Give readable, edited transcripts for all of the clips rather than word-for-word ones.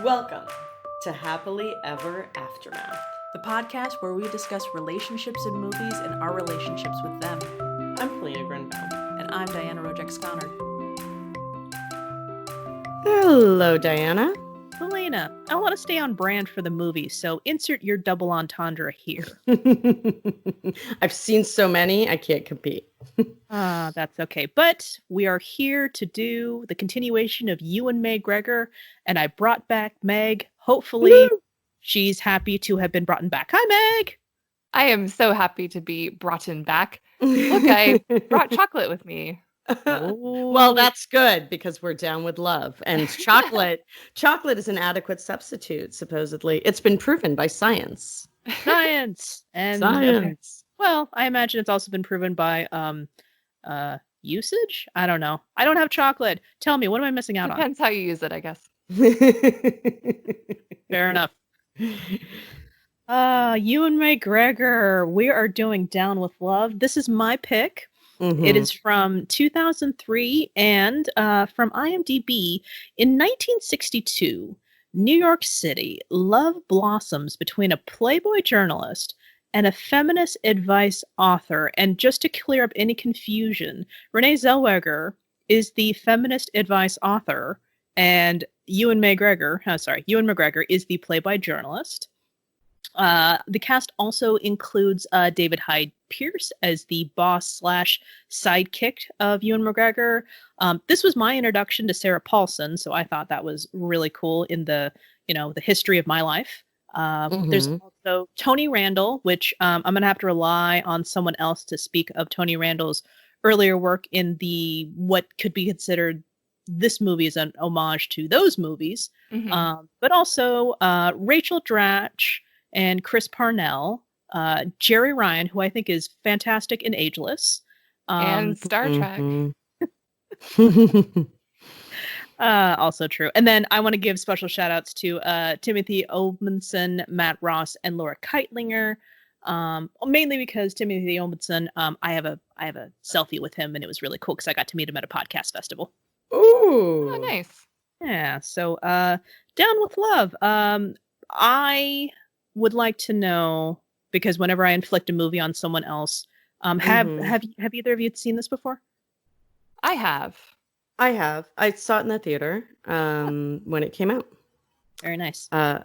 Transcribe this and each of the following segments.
Welcome to Happily Ever Aftermath, the podcast where we discuss relationships in movies and our relationships with them. I'm Helena Grenbaum. And I'm Diana Rojek-Sconard. Hello, Diana. Helena, I want to stay on brand for the movie, so insert your double entendre here. I've seen so many, I can't compete. That's okay. But we are here to do the continuation of Ewan MAYGregor, and I brought back Meg. Hopefully, Woo! She's happy to have been brought back. Hi, Meg! I am so happy to be brought back. Look, I brought chocolate with me. Well, that's good because we're down with love, and chocolate is an adequate substitute. Supposedly, it's been proven by science. Science. Well, I imagine it's also been proven by usage. I don't know. I don't have chocolate. Tell me, what am I missing out on? Depends how you use it, I guess. Fair enough. Ewan McGregor. We are doing Down with Love. This is my pick. Mm-hmm. It is from 2003 and from IMDb. In 1962, New York City, love blossoms between a Playboy journalist and a feminist advice author. And just to clear up any confusion, Renée Zellweger is the feminist advice author, and Ewan McGregor is the Playboy journalist. The cast also includes David Hyde Pierce as the boss / sidekick of Ewan McGregor. This was my introduction to Sarah Paulson, so I thought that was really cool in the history of my life. There's also Tony Randall, which I'm going to have to rely on someone else to speak of Tony Randall's earlier work in the what could be considered this movie is an homage to those movies. Mm-hmm. But also Rachel Dratch and Chris Parnell, Jeri Ryan, who I think is fantastic and ageless. And Star Trek. Also true. And then I want to give special shout outs to Timothy Omundson, Matt Ross, and Laura Kightlinger. Mainly because Timothy Omundson, I have a selfie with him, and it was really cool because I got to meet him at a podcast festival. Ooh. Oh, nice. Yeah. So Down with Love. I would like to know, because whenever I inflict a movie on someone else, have either of you seen this before? I have. I saw it in the theater when it came out. Very nice. Yeah.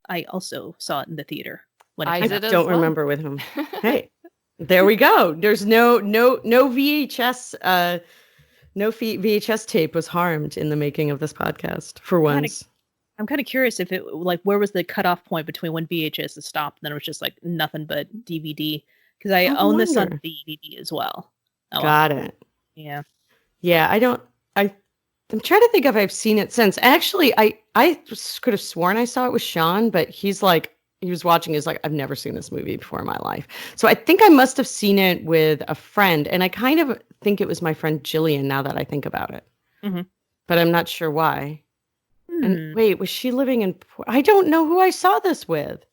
I also saw it in the theater when it came out. I don't remember with whom. Hey, there we go. There's no VHS. No VHS tape was harmed in the making of this podcast for once. I'm kind of curious if it where was the cutoff point between when VHS stopped and then it was just like nothing but DVD, because I own this on DVD as well. Got it. Yeah. Yeah, I'm trying to think if I've seen it since. Actually, I could have sworn I saw it with Sean, but he was watching. He's like, I've never seen this movie before in my life. So I think I must have seen it with a friend, and I kind of think it was my friend Jillian now that I think about it. Mm-hmm. But I'm not sure why. And wait, was she living in... I don't know who I saw this with.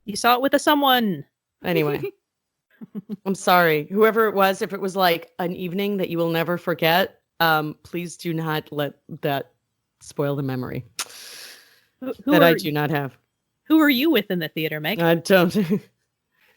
You saw it with someone. Anyway. I'm sorry. Whoever it was, if it was like an evening that you will never forget, please do not let that spoil the memory I do not have. Who are you with in the theater, Meg? I don't.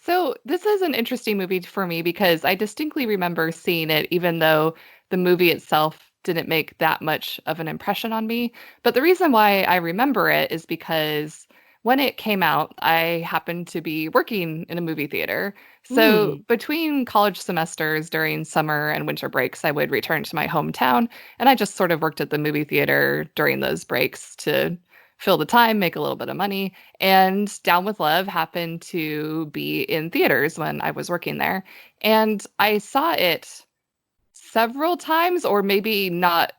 So this is an interesting movie for me because I distinctly remember seeing it, even though the movie itself didn't make that much of an impression on me. But the reason why I remember it is because when it came out, I happened to be working in a movie theater. So between college semesters during summer and winter breaks, I would return to my hometown. And I just sort of worked at the movie theater during those breaks to fill the time, make a little bit of money. And Down with Love happened to be in theaters when I was working there. And I saw it several times, or maybe not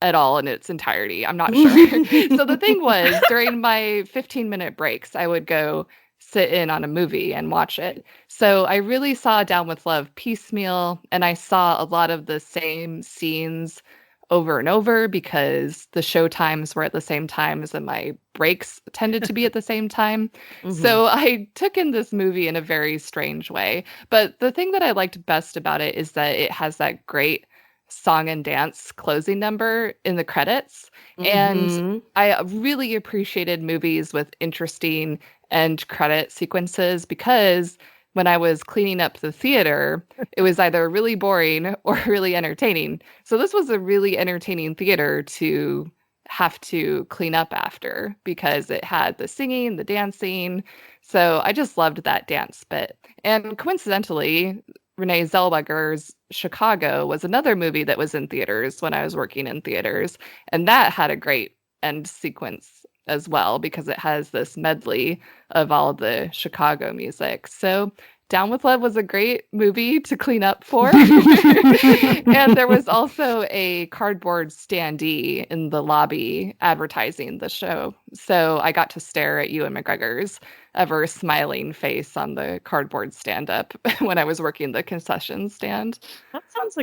at all in its entirety. I'm not sure. So the thing was, during my 15-minute breaks, I would go sit in on a movie and watch it. So I really saw Down with Love piecemeal, and I saw a lot of the same scenes over and over because the show times were at the same times and my breaks tended to be at the same time. So I took in this movie in a very strange way. But the thing that I liked best about it is that it has that great song and dance closing number in the credits. And Mhm. I really appreciated movies with interesting end credit sequences because when I was cleaning up the theater, it was either really boring or really entertaining. So this was a really entertaining theater to have to clean up after because it had the singing, the dancing. So I just loved that dance bit. And coincidentally, Renée Zellweger's Chicago was another movie that was in theaters when I was working in theaters. And that had a great end sequence as well because it has this medley of all the Chicago music. So Down with Love was a great movie to clean up for. And there was also a cardboard standee in the lobby advertising the show. So I got to stare at Ewan McGregor's ever smiling face on the cardboard stand-up when I was working the concession stand. That sounds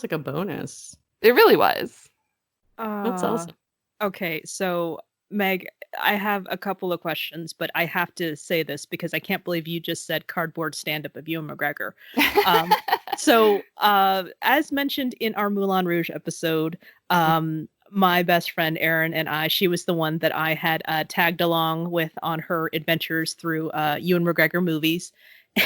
like a bonus. It really was. That's awesome. Okay, so Meg, I have a couple of questions, but I have to say this because I can't believe you just said cardboard stand-up of Ewan McGregor. So, as mentioned in our Moulin Rouge episode, my best friend Erin and I, she was the one that I had tagged along with on her adventures through Ewan McGregor movies.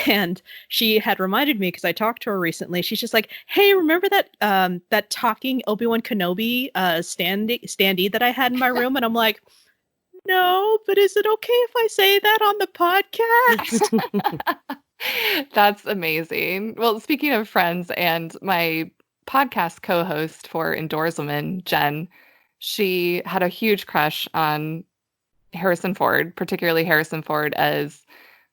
And she had reminded me because I talked to her recently. She's just like, "Hey, remember that talking Obi-Wan Kenobi standee that I had in my room?" And I'm like, "No, but is it okay if I say that on the podcast?" That's amazing. Well, speaking of friends, and my podcast co-host for Indoorswomen, Jen, she had a huge crush on Harrison Ford, particularly Harrison Ford as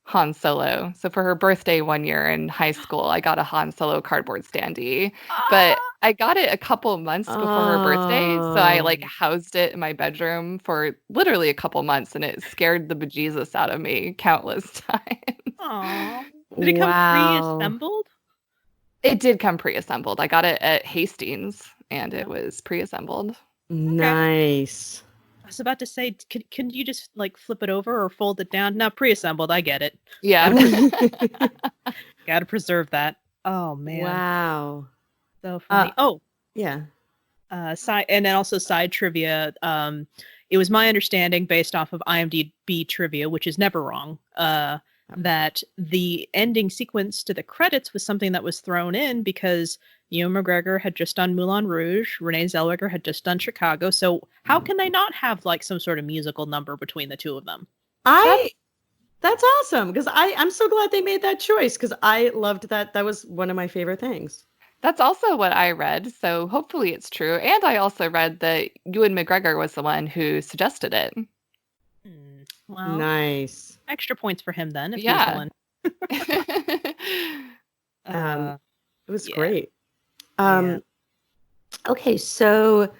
Han Solo. So for her birthday one year in high school, I got a Han Solo cardboard standee. But I got it a couple months before her birthday. So I housed it in my bedroom for literally a couple months, and it scared the bejesus out of me countless times. Aww. Did it come pre-assembled? It did come pre-assembled. I got it at Hastings, and it was pre-assembled. Nice. I was about to say, can you just flip it over or fold it down? No, pre-assembled. I get it. Yeah. Got to preserve that. Oh man. Wow. So funny. Yeah. And then also side trivia. It was my understanding, based off of IMDb trivia, which is never wrong, that the ending sequence to the credits was something that was thrown in because Ewan McGregor had just done Moulin Rouge, Renée Zellweger had just done Chicago, so how can they not have some sort of musical number between the two of them? That's awesome, because I'm so glad they made that choice, because I loved that. That was one of my favorite things. That's also what I read, so hopefully it's true. And I also read that Ewan McGregor was the one who suggested it. Well, nice. Extra points for him then, if he's the one. It was great. Okay, so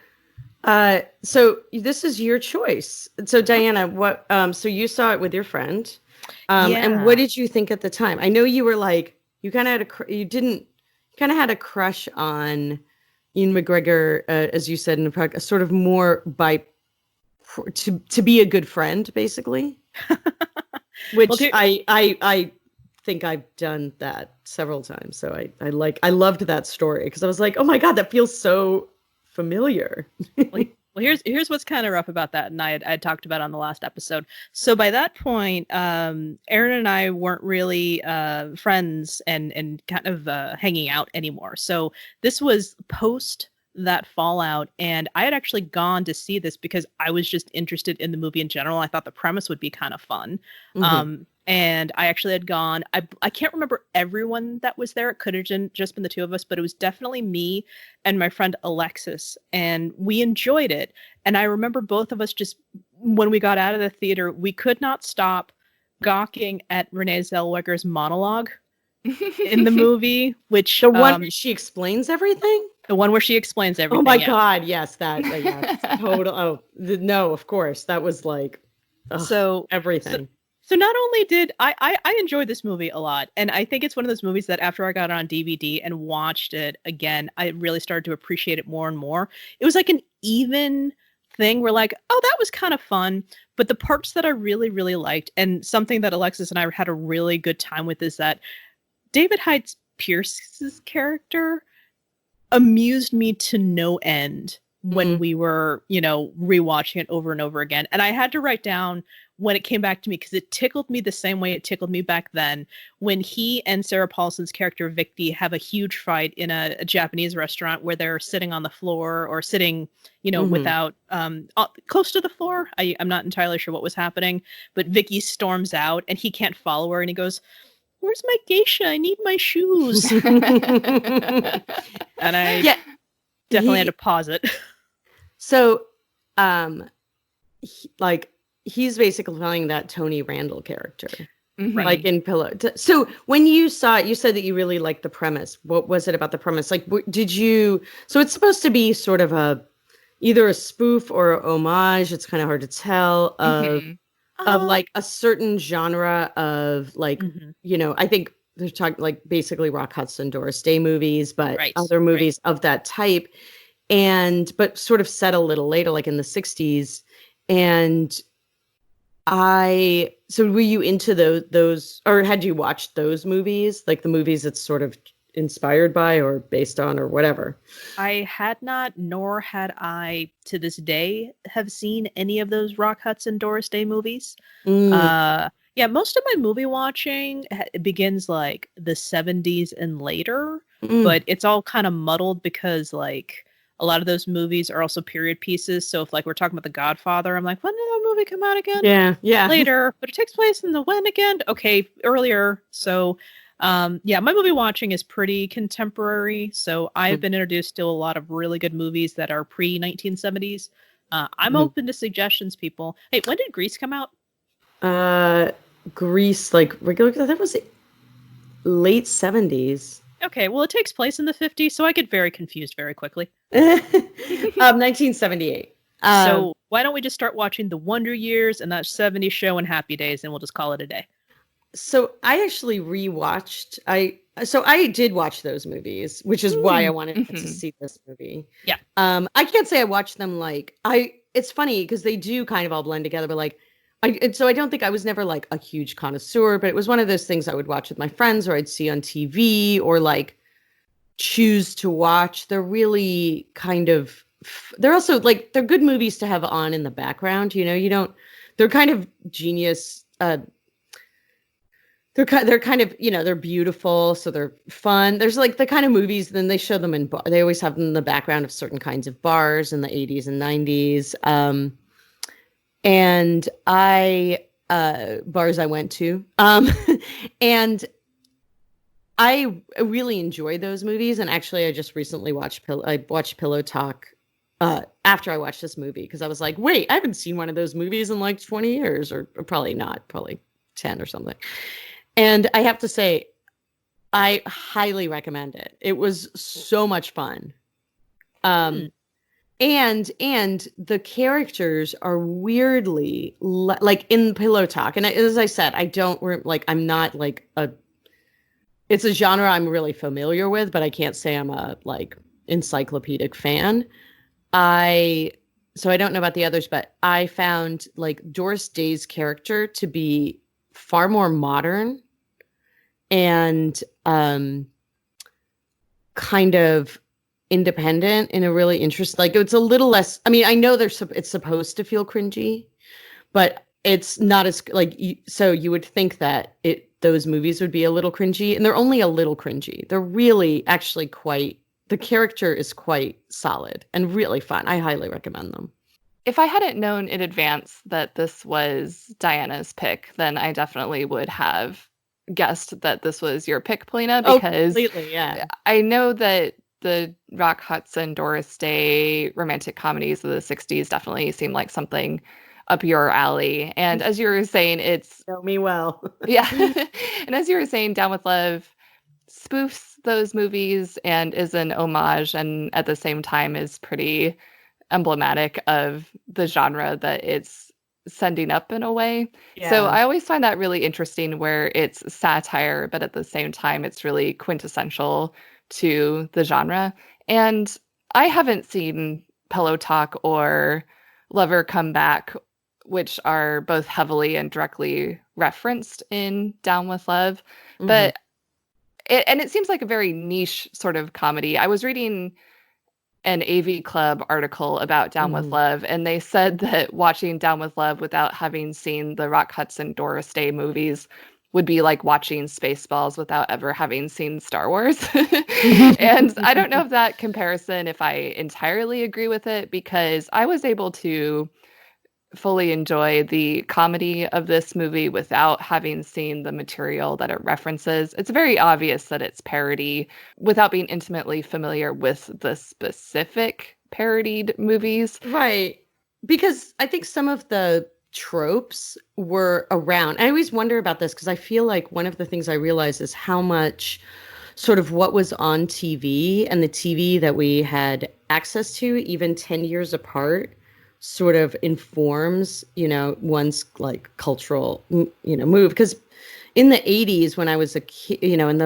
this is your choice. So Diana, what? So you saw it with your friend, and what did you think at the time? I know you were you kind of had a crush on Ewan McGregor, as you said in the podcast, sort of more to be a good friend, basically. Which I think I've done that several times. So I loved that story because I was like, oh my God, that feels so familiar. Well, here's what's kind of rough about that, and I talked about on the last episode. So by that point, Erin and I weren't really friends and kind of hanging out anymore. So this was post that fallout, and I had actually gone to see this because I was just interested in the movie in general. I thought the premise would be kind of fun. Mm-hmm. And I actually had gone, I can't remember everyone that was there. It could have just been the two of us, but it was definitely me and my friend Alexis. And we enjoyed it. And I remember both of us just, when we got out of the theater, we could not stop gawking at Renée Zellweger's monologue in the movie, which... The one where she explains everything? The one where she explains everything. Oh my God, yes, that, total. No, of course. That was everything. So not only did I enjoyed this movie a lot, and I think it's one of those movies that after I got it on DVD and watched it again, I really started to appreciate it more and more. It was like an even thing where oh, that was kind of fun. But the parts that I really, really liked, and something that Alexis and I had a really good time with, is that David Hyde Pierce's character amused me to no end when we were, rewatching it over and over again. And I had to write down when it came back to me because it tickled me the same way it tickled me back then when he and Sarah Paulson's character Vicky have a huge fight in a Japanese restaurant where they're sitting on the floor or sitting, without close to the floor. I'm not entirely sure what was happening, but Vicky storms out and he can't follow her and he goes, "Where's my geisha? I need my shoes." And I definitely had to pause it. So, he's basically playing that Tony Randall character, like in Pillow. So when you saw it, you said that you really liked the premise. What was it about the premise? Like, did you? So it's supposed to be sort of either a spoof or a homage. It's kind of hard to tell of like a certain genre of like, I think they're talking like basically Rock Hudson, Doris Day movies, but other movies of that type, but sort of set a little later, like in the 60s. And so were you into those, or had you watched those movies, like the movies it's sort of inspired by or based on or whatever? I had not, nor had I to this day have seen any of those Rock Hudson, Doris Day movies. Most of my movie watching begins like the 70s and later, but it's all kind of muddled because like a lot of those movies are also period pieces. So if like we're talking about The Godfather, I'm like, when did that movie come out again? Yeah. Later, but it takes place in the when again? Okay, earlier. So my movie watching is pretty contemporary. So I've been introduced to a lot of really good movies that are pre-1970s. I'm open to suggestions, people. Hey, when did Grease come out? Grease, like regular, that was late 70s. Okay, well, it takes place in the 50s, so I get very confused very quickly. 1978. So why don't we just start watching The Wonder Years and that 70s show and Happy Days, and we'll just call it a day. So I actually rewatched. I did watch those movies, which is why I wanted to see this movie. Yeah. I can't say I watched them it's funny because they do kind of all blend together, but like I don't think I was never like a huge connoisseur, but it was one of those things I would watch with my friends or I'd see on TV or like choose to watch. They're really kind of, they're also like, they're good movies to have on in the background. They're kind of genius. They're kind of, they're beautiful. So they're fun. There's like the kind of movies, then they show them they always have them in the background of certain kinds of bars in the 80s and 90s. And bars I went to, and I really enjoy those movies. And actually, I just recently watched Pillow Talk after I watched this movie because I was like, wait, I haven't seen one of those movies in like 20 years, or probably not, probably 10 or something. And I have to say, I highly recommend it. It was so much fun. And the characters are weirdly like in Pillow Talk. And as I said, I'm not like it's a genre I'm really familiar with, but I can't say I'm a like encyclopedic fan. So I don't know about the others, but I found like Doris Day's character to be far more modern and kind of independent in a really interesting, like it's a little less, I mean, I know it's supposed to feel cringy, but it's not as like, so you would think that those movies would be a little cringy, and they're only a little cringy. They're really actually the character is quite solid and really fun. I highly recommend them. If I hadn't known in advance that this was Diana's pick, then I definitely would have guessed that this was your pick, Polina, because completely, yeah. I know that the Rock Hudson, Doris Day romantic comedies of the 60s definitely seem like something up your alley. And as you were saying, it's... Know me well. Yeah. And as you were saying, Down with Love spoofs those movies and is an homage, and at the same time is pretty emblematic of the genre that it's sending up in a way. Yeah. So I always find that really interesting where it's satire, but at the same time, it's really quintessential to the genre. And I haven't seen Pillow Talk or Lover Come Back, which are both heavily and directly referenced in Down with Love. Mm-hmm. But and it seems like a very niche sort of comedy. I was reading an AV Club article about Down with Love, and they said that watching Down with Love without having seen the Rock Hudson, Doris Day movies would be like watching Spaceballs without ever having seen Star Wars. And I don't know if that comparison, if I entirely agree with it, because I was able to fully enjoy the comedy of this movie without having seen the material that it references. It's very obvious that it's parody without being intimately familiar with the specific parodied movies. Right. Because I think some of the tropes were around. I always wonder about this because I feel like one of the things I realize is how much sort of what was on TV and the TV that we had access to even 10 years apart sort of informs, one's like cultural, move. Because in the 80s, when I was a kid, when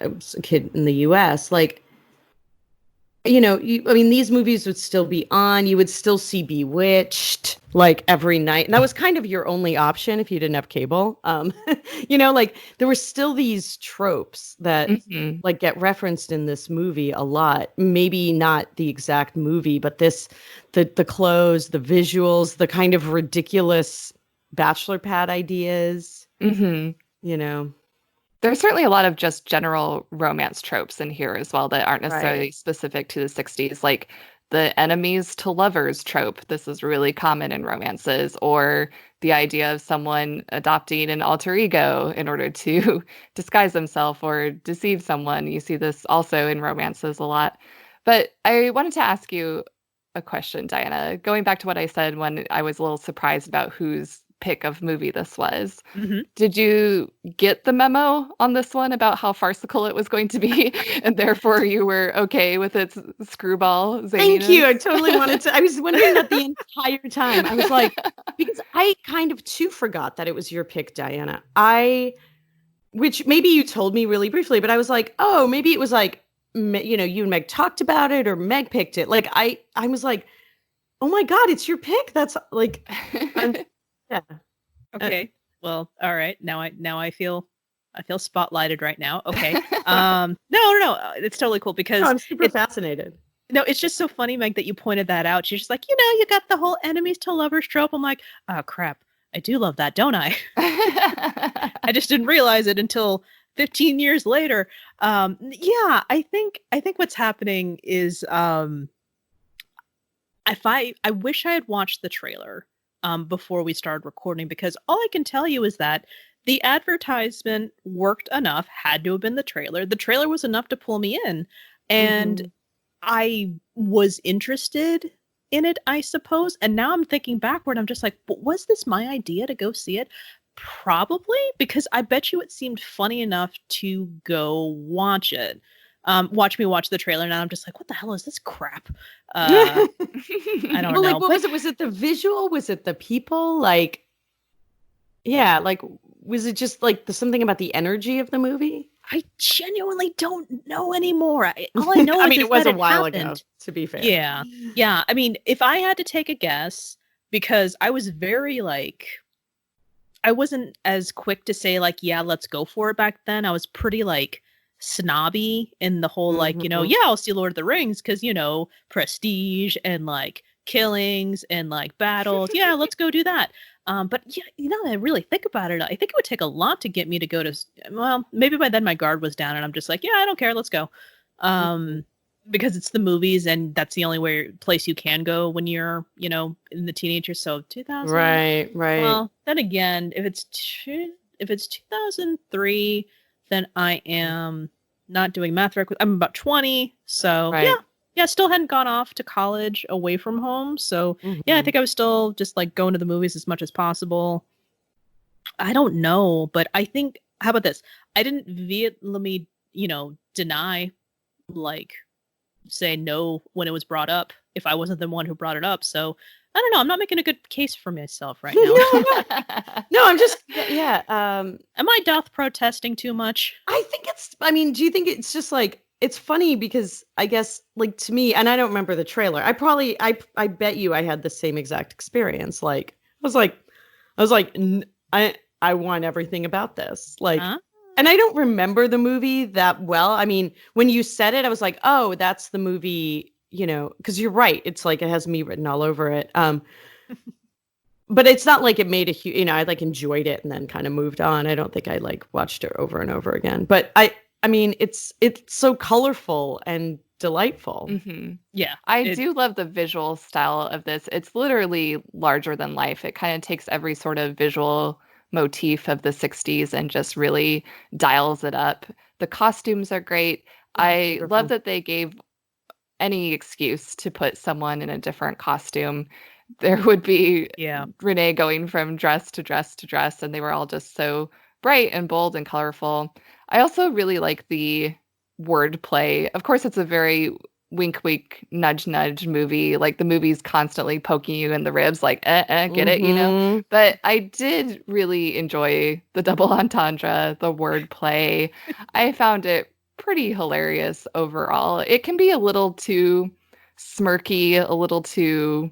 I was a kid in the US, like, these movies would still be on. You would still see Bewitched like every night. And that was kind of your only option if you didn't have cable. Like there were still these tropes that like get referenced in this movie a lot. Maybe not the exact movie, but the clothes, the visuals, the kind of ridiculous bachelor pad ideas, There's certainly a lot of just general romance tropes in here as well that aren't necessarily specific to the 60s, like the enemies to lovers trope. This is really common in romances, or the idea of someone adopting an alter ego in order to disguise themselves or deceive someone. You see this also in romances a lot. But I wanted to ask you a question, Diana, going back to what I said when I was a little surprised about whose pick of movie this was. Did you get the memo on this one about how farcical it was going to be, and therefore you were okay with its screwball zaniness? Thank you. I totally wanted to. I was wondering that the entire time. I was like, because I kind of too forgot that it was your pick, Diana. Which maybe you told me really briefly, but I was like, oh, maybe it was like, you and Meg talked about it, or Meg picked it. Like I was like, oh my God, it's your pick. That's like. Yeah. Okay. Well, all right. Now I feel spotlighted right now. Okay. No. It's totally cool because I'm super fascinated. No, it's just so funny, Meg, that you pointed that out. She's just like, you got the whole enemies to lovers trope. I'm like, oh crap. I do love that, don't I? I just didn't realize it until 15 years later. Yeah, I think what's happening is I wish I had watched the trailer before we started recording, because all I can tell you is that the advertisement worked enough, had to have been the trailer. The trailer was enough to pull me in, and I was interested in it, I suppose. And now I'm thinking backward, I'm just like, was this my idea to go see it? Probably, because I bet you it seemed funny enough to go watch it. Watch me watch the trailer, and I'm just like, what the hell is this crap? I don't know. Like, what was it? Was it the visual? Was it the people? Like, yeah, like, was it just like something about the energy of the movie? I genuinely don't know anymore. All I know is it was that a while happened. ago, to be fair. Yeah. I mean, if I had to take a guess, because I was very like, I wasn't as quick to say like, yeah, let's go for it back then. I was pretty like snobby in the whole like, I'll see Lord of the Rings because, prestige and like killings and like battles. Yeah, let's go do that. But yeah, I really think about it. I think it would take a lot to get me to go to, well, maybe by then my guard was down and I'm just like, yeah, I don't care. Let's go. Because it's the movies and that's the only place you can go when you're, in the teenager. So 2000. Right. Well, then again, if it's 2003, then I am not doing math right. I'm about 20. So yeah, still hadn't gone off to college away from home. So yeah, I think I was still just like going to the movies as much as possible. I don't know, but I think, how about this? I didn't vehemently, deny, like, say no when it was brought up if I wasn't the one who brought it up. So I don't know. I'm not making a good case for myself right now. No, I'm just, yeah. Am I protesting too much? I think do you think it's just like, it's funny because I guess like to me, and I don't remember the trailer. I bet you I had the same exact experience. Like, I was like, I want everything about this. Like, And I don't remember the movie that well. I mean, when you said it, I was like, oh, that's the movie, because you're right. It's like it has me written all over it. But it's not like it made a huge, I like enjoyed it and then kind of moved on. I don't think I like watched it over and over again. But I mean, it's so colorful and delightful. Mm-hmm. Yeah. I do love the visual style of this. It's literally larger than life. It kind of takes every sort of visual motif of the 60s and just really dials it up. The costumes are great. I love that they gave any excuse to put someone in a different costume. There would be Renee going from dress to dress to dress, and they were all just so bright and bold and colorful. I also really like the wordplay. Of course, it's a very wink, wink, nudge, nudge movie. Like the movie's constantly poking you in the ribs, like, get it, But I did really enjoy the double entendre, the wordplay. I found it pretty hilarious overall. It can be a little too smirky, a little too,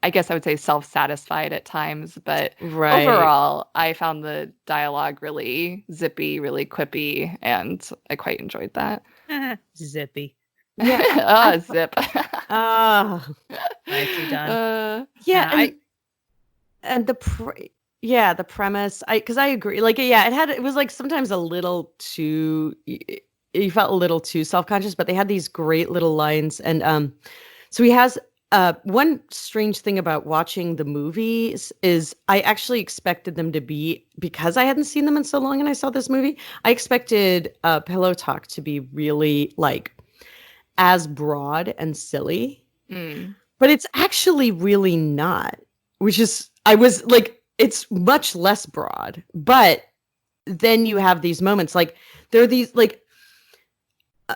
I guess I would say, self-satisfied at times, but overall, I found the dialogue really zippy, really quippy, and I quite enjoyed that. Zippy. Yeah. Zip. Nicely done. And the premise, because I agree. Like, it was like sometimes a little too, you felt a little too self-conscious, but they had these great little lines. And so he has, one strange thing about watching the movies is I actually expected them to be, because I hadn't seen them in so long and I saw this movie, I expected Pillow Talk to be really like as broad and silly. But it's actually really not, which is, I was like, it's much less broad. But then you have these moments, like there are these, like,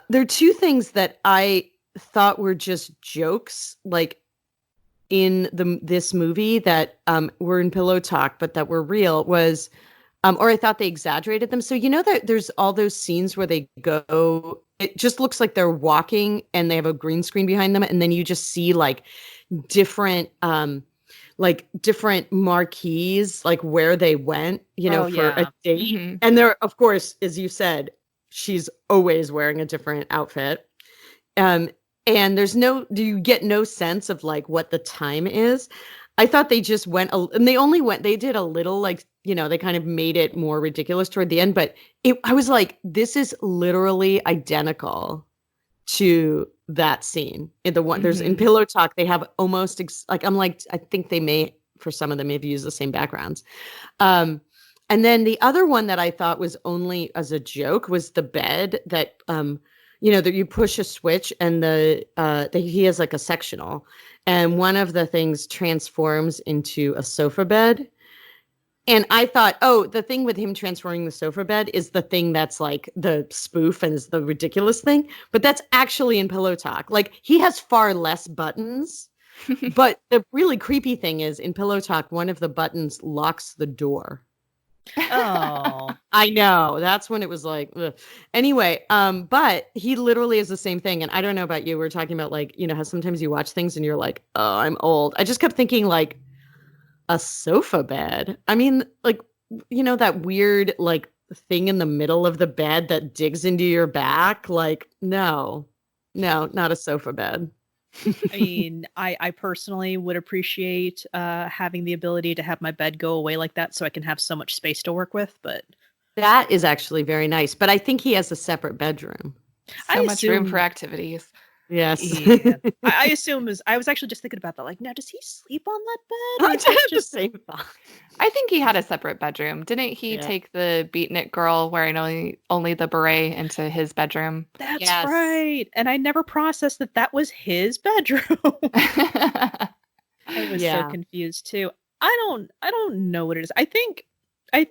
there are two things that I thought were just jokes, like in this movie that were in Pillow Talk, but that were real, was or I thought they exaggerated them. So that there's all those scenes where they go, it just looks like they're walking and they have a green screen behind them, and then you just see like different marquees, like where they went, for a date. And there, of course, as you said, she's always wearing a different outfit. And you get no sense of like what the time is. I thought they just went, and they did a little, like, they kind of made it more ridiculous toward the end, but I was like, this is literally identical to that scene in the one, there's in Pillow Talk, they have almost I think they may, for some of them, maybe use the same backgrounds. And then the other one that I thought was only as a joke was the bed that, that you push a switch and he has like a sectional, and one of the things transforms into a sofa bed. And I thought, oh, the thing with him transforming the sofa bed is the thing that's like the spoof and is the ridiculous thing. But that's actually in Pillow Talk. Like, he has far less buttons. But the really creepy thing is in Pillow Talk, one of the buttons locks the door. Oh, I know. That's when it was like, ugh. Anyway, but he literally is the same thing. And I don't know about you. We're talking about like, how sometimes you watch things and you're like, oh, I'm old. I just kept thinking like a sofa bed. I mean, like, that weird like thing in the middle of the bed that digs into your back. Like, no, not a sofa bed. I mean, I personally would appreciate having the ability to have my bed go away like that so I can have so much space to work with, but that is actually very nice. But I think he has a separate bedroom. So much room for activities. Yes. Yeah. I assume I was actually just thinking about that. Like, now, does he sleep on that bed? I had the same thought. I think he had a separate bedroom. Didn't he take the beatnik girl wearing only the beret into his bedroom? That's right. And I never processed that was his bedroom. I was so confused too. I don't know what it is. I think I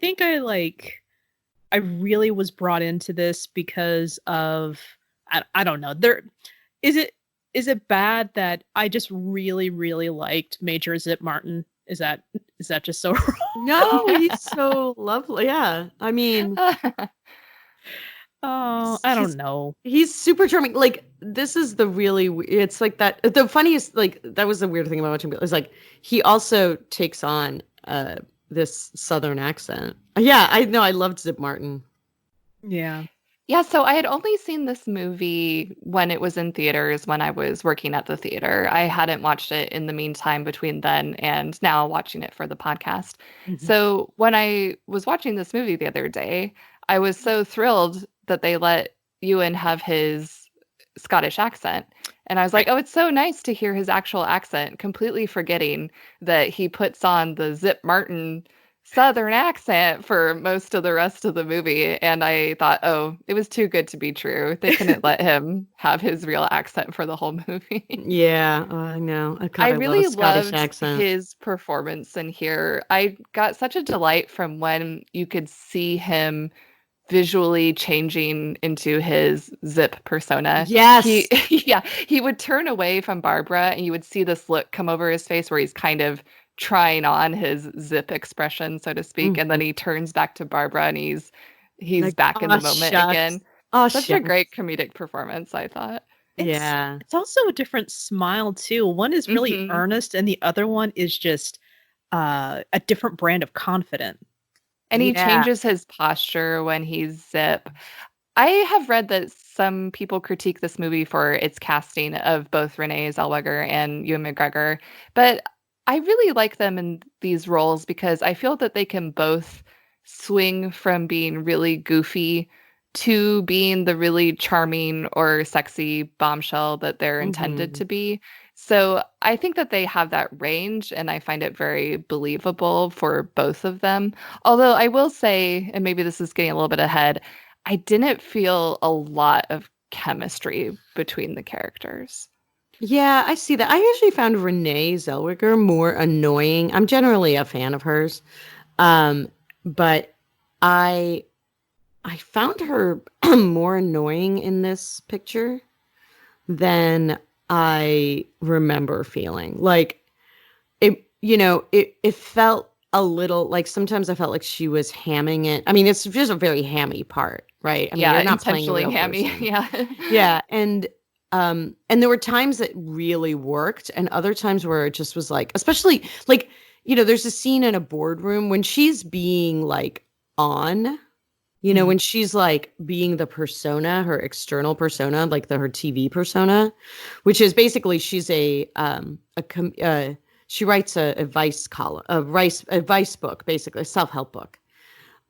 really was brought into this because of I don't know. Is it bad that I just really, really liked Major Zip Martin? Is that just so wrong? No, he's so lovely. Yeah. I mean, oh, I don't know. He's super charming. Like, this is it's like that. The funniest, like, that was the weird thing about watching it was like, he also takes on this Southern accent. Yeah, I know. I loved Zip Martin. Yeah. Yeah, so I had only seen this movie when it was in theaters when I was working at the theater. I hadn't watched it in the meantime between then and now watching it for the podcast. Mhm. So when I was watching this movie the other day, I was so thrilled that they let Ewan have his Scottish accent. And I was like, oh, it's so nice to hear his actual accent, completely forgetting that he puts on the Zip Martin Southern accent for most of the rest of the movie. And I thought, oh, it was too good to be true. They couldn't let him have his real accent for the whole movie. Yeah, I know. God, I I love a really Scottish loved accent. his performance in here. I got such a delight from when you could see him visually changing into his Zip persona. Yes. Yeah, he would turn away from Barbara and you would see this look come over his face where he's kind of trying on his Zip expression, so to speak, and then he turns back to Barbara and he's Like, back in the oh, moment shucks. again. Oh, Such a great comedic performance, I thought. Yeah. It's also a different smile too. One is really earnest and the other one is just a different brand of confident. And he Yeah. changes his posture when he's Zip. I have read that some people critique this movie for its casting of both Renée Zellweger and Ewan McGregor, but I really like them in these roles because I feel that they can both swing from being really goofy to being the really charming or sexy bombshell that they're intended to be. So I think that they have that range, and I find it very believable for both of them. Although I will say, and maybe this is getting a little bit ahead, I didn't feel a lot of chemistry between the characters. Yeah, I see that. I actually found Renée Zellweger more annoying. I'm generally a fan of hers. But I found her more annoying in this picture than I remember feeling. Like it felt a little like sometimes I felt like she was hamming it. I mean, it's just a very hammy part, right? I mean, Yeah, you're not playing a intentionally real hammy. person. Yeah. Yeah, and there were times that really worked and other times where it just was like, especially like, there's a scene in a boardroom when she's being like on, when she's like being the persona, her external persona, like her TV persona, which is basically she's she writes a advice column, advice book, basically a self-help book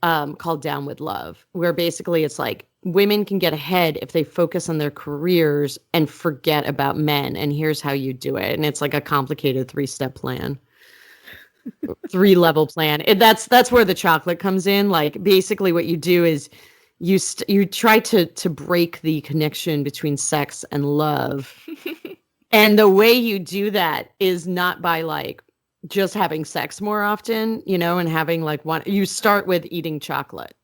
called Down with Love, where basically it's like women can get ahead if they focus on their careers and forget about men. And here's how you do it. And it's like a complicated 3-step plan, 3-level plan. That's where the chocolate comes in. Like basically what you do is you try to break the connection between sex and love. And the way you do that is not by like just having sex more often, and having like you start with eating chocolate.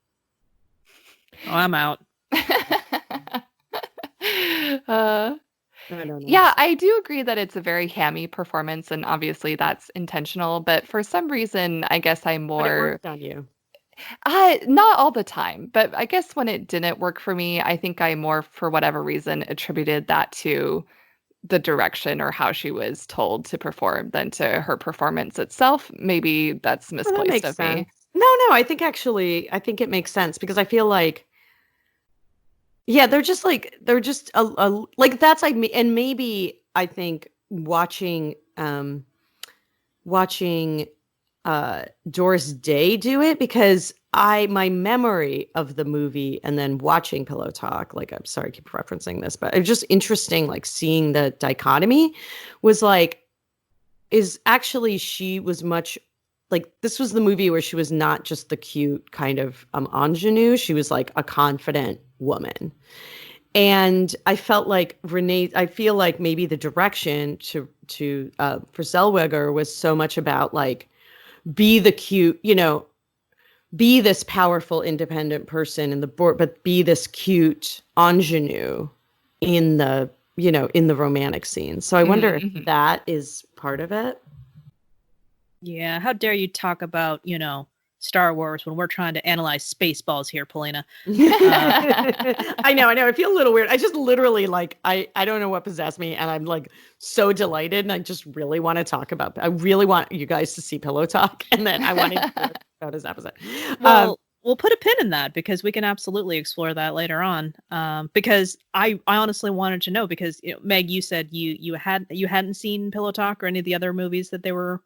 Oh, I'm out. I don't know. Yeah, I do agree that it's a very hammy performance, and obviously that's intentional. But for some reason, I guess I'm more. But it worked on you. Not all the time, but I guess when it didn't work for me, I think I more, for whatever reason, attributed that to the direction or how she was told to perform than to her performance itself. Maybe that's misplaced of me. No, I think it makes sense because I feel like, yeah, they're just a like that's like me, and maybe I think watching Doris Day do it because my memory of the movie and then watching Pillow Talk, like I'm sorry I keep referencing this, but it's just interesting like seeing the dichotomy was like is actually she was much like this was the movie where she was not just the cute kind of ingenue, she was like a confident woman. And I felt like I feel like maybe the direction for Zellweger was so much about like be the cute, be this powerful, independent person in the board, but be this cute ingenue in the, in the romantic scene. So I wonder if that is part of it. Yeah. How dare you talk about, Star Wars when we're trying to analyze Spaceballs here, Polina. I know. I feel a little weird. I just literally like, I don't know what possessed me. And I'm like so delighted. And I just really want to talk about, I really want you guys to see Pillow Talk. And then I wanted to talk about his episode. Well, we'll put a pin in that because we can absolutely explore that later on. Because I honestly wanted to know because Meg, you said you hadn't seen Pillow Talk or any of the other movies that they were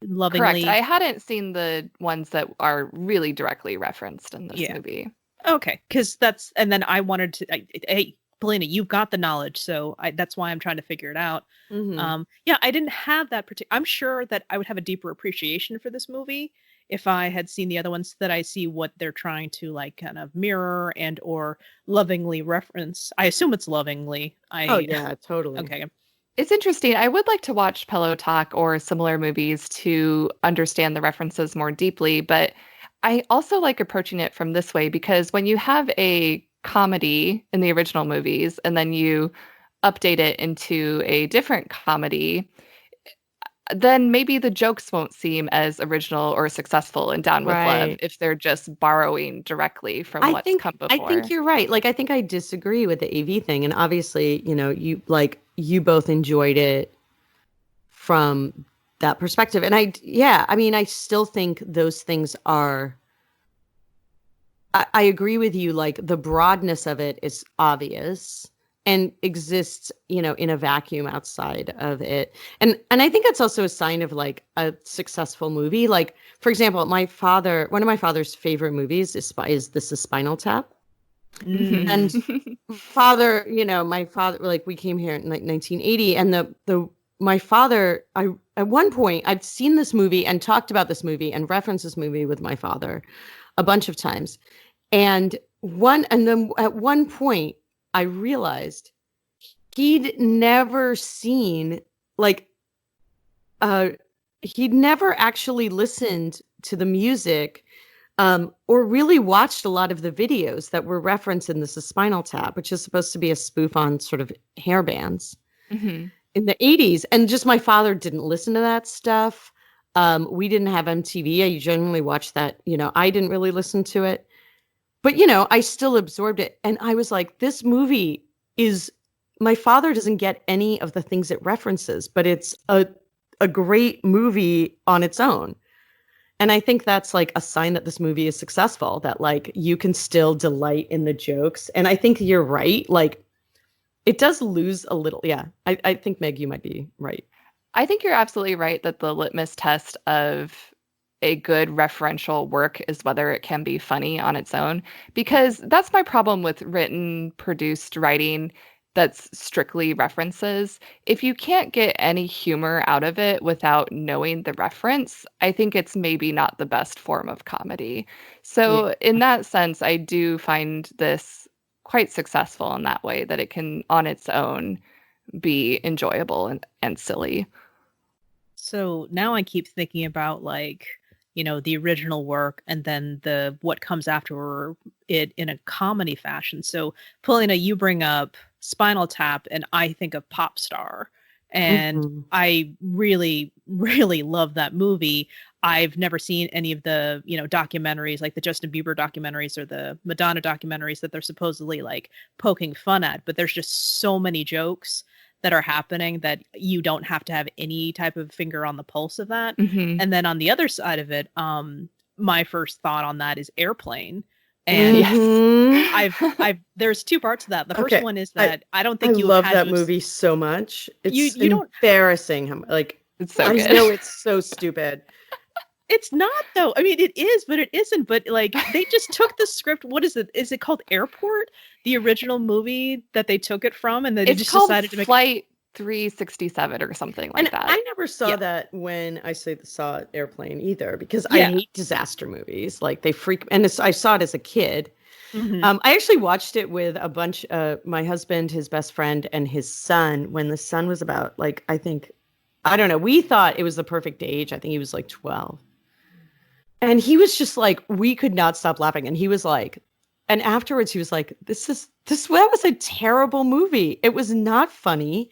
lovingly. Correct. I hadn't seen the ones that are really directly referenced in this movie. Okay, because and then I wanted to. Hey, Polina, you've got the knowledge, so that's why I'm trying to figure it out. Mm-hmm. I didn't have that particular. I'm sure that I would have a deeper appreciation for this movie if I had seen the other ones, that I see what they're trying to like kind of mirror and or lovingly reference. I assume it's lovingly. Oh yeah, totally. Okay. It's interesting. I would like to watch Pillow Talk or similar movies to understand the references more deeply, but I also like approaching it from this way because when you have a comedy in the original movies and then you update it into a different comedy, then maybe the jokes won't seem as original or successul in Down with Love if they're just borrowing directly from what's come before. I think you're right. Like, I think I disagree with the AV thing. And obviously, you both enjoyed it from that perspective. And I still think those things are, I agree with you. Like, the broadness of it is obvious and exists, in a vacuum outside of it. And I think that's also a sign of like a successful movie. Like, for example, one of my father's favorite movies is This is Spinal Tap. Mm. And my father, like, we came here in like 1980 and my father, at one point I'd seen this movie and talked about this movie and referenced this movie with my father a bunch of times. And then at one point I realized he'd never seen he'd never actually listened to the music or really watched a lot of the videos that were referenced in This is Spinal Tap, which is supposed to be a spoof on sort of hair bands in the 80s. And just my father didn't listen to that stuff. We didn't have MTV. I generally watched that. I didn't really listen to it. But, I still absorbed it. And I was like, this movie my father doesn't get any of the things it references, but it's a great movie on its own. And I think that's like a sign that this movie is successful, that like you can still delight in the jokes. And I think you're right. Like, it does lose a little. Yeah, I think, Meg, you might be right. I think you're absolutely right that the litmus test of a good referential work is whether it can be funny on its own, because that's my problem with written, produced writing that's strictly references. If you can't get any humor out of it without knowing the reference, I think it's maybe not the best form of comedy. So in that sense, I do find this quite successful in that way, that it can on its own be enjoyable and silly. So now I keep thinking about like, the original work and then what comes after it in a comedy fashion. So Paulina, you bring up Spinal Tap and I think of Pop Star. And I really, really love that movie. I've never seen any of the, documentaries, like the Justin Bieber documentaries or the Madonna documentaries that they're supposedly like poking fun at. But there's just so many jokes that are happening that you don't have to have any type of finger on the pulse of that. And then on the other side of it, my first thought on that is Airplane. And I've there's two parts of that. The first one is that I don't think you love that movie so much. It's you don't embarrassing him. Like, it's so I good. know it's so stupid. It's not though. I mean, it is, but it isn't. But like, they just took the script. What is it? Is it called Airport? The original movie that they took it from, and they just decided to make Flight 367 or something like that. I never saw that when I saw Airplane either, because I hate disaster movies. Like, they freak, and I saw it as a kid. I actually watched it with a bunch of my husband, his best friend, and his son when the son was about, like, I don't know. We thought it was the perfect age. I think he was like 12. And he was just like, we could not stop laughing. And he was like, and afterwards he was like, that was a terrible movie. It was not funny.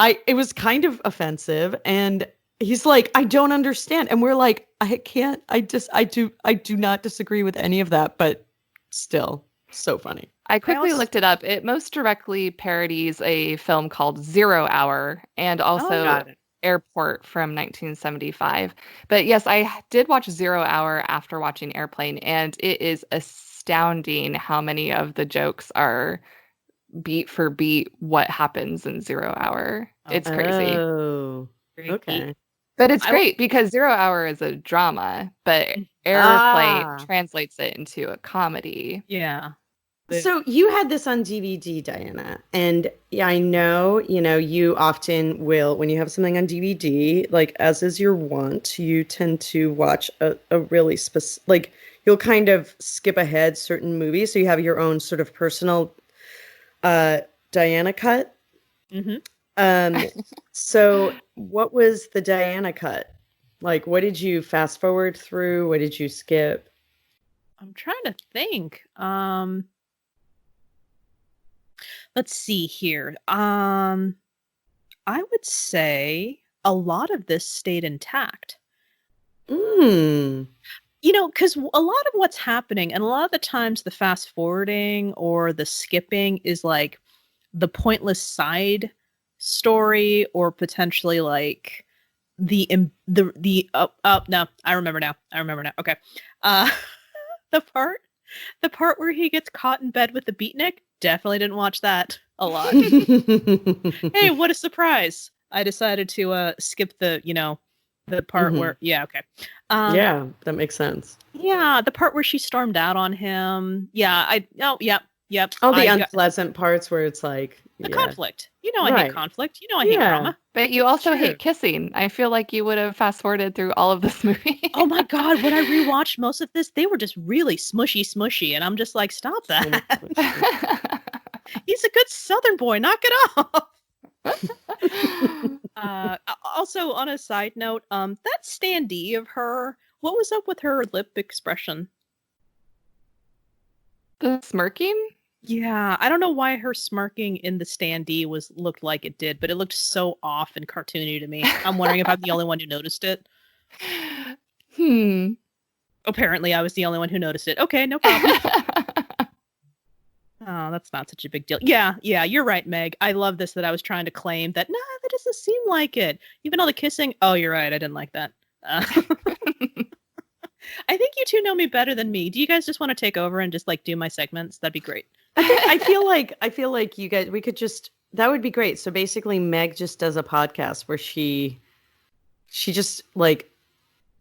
It was kind of offensive. And he's like, I don't understand. And we're like, I do not disagree with any of that, but still so funny. I quickly looked it up. It most directly parodies a film called 0 Hour, and also Airport from 1975. But yes, I did watch Zero Hour after watching Airplane, and it is astounding how many of the jokes are beat for beat what happens in Zero Hour. It's crazy. Oh, okay. But it's great because Zero Hour is a drama, but Airplane translates it into a comedy. Yeah. So you had this on DVD, Diana, and I know, you often will, when you have something on DVD, like as is your wont, you tend to watch a really specific, like you'll kind of skip ahead certain movies. So you have your own sort of personal Diana cut. Mm-hmm. So what was the Diana cut? Like, what did you fast forward through? What did you skip? I'm trying to think. Let's see here. I would say a lot of this stayed intact. Because a lot of what's happening, and a lot of the times the fast forwarding or the skipping is like the pointless side story, or potentially like no, I remember now. Okay. The part where he gets caught in bed with the beatnik, definitely didn't watch that a lot. Hey, what a surprise. I decided to skip the part where okay. Yeah, that makes sense. Yeah, the part where she stormed out on him. Yeah, yep. All the unpleasant parts where it's like the conflict. I hate conflict. I hate drama. But you also hate kissing. I feel like you would have fast forwarded through all of this movie. Oh my God, when I rewatched most of this, they were just really smushy, and I'm just like, stop that. He's a good Southern boy. Knock it off. Also, on a side note, that standee of her, what was up with her lip expression? The smirking? Yeah, I don't know why her smirking in the standee looked like it did, but it looked so off and cartoony to me. I'm wondering if I'm the only one who noticed it. Apparently, I was the only one who noticed it. Okay, no problem. Oh, that's not such a big deal. Yeah, you're right, Meg. I love this that I was trying to claim that, that doesn't seem like it. Even all the kissing. Oh, you're right. I didn't like that. I think you two know me better than me. Do you guys just want to take over and just like do my segments? That'd be great. I feel like you guys, we could just, that would be great. So basically Meg just does a podcast where she just like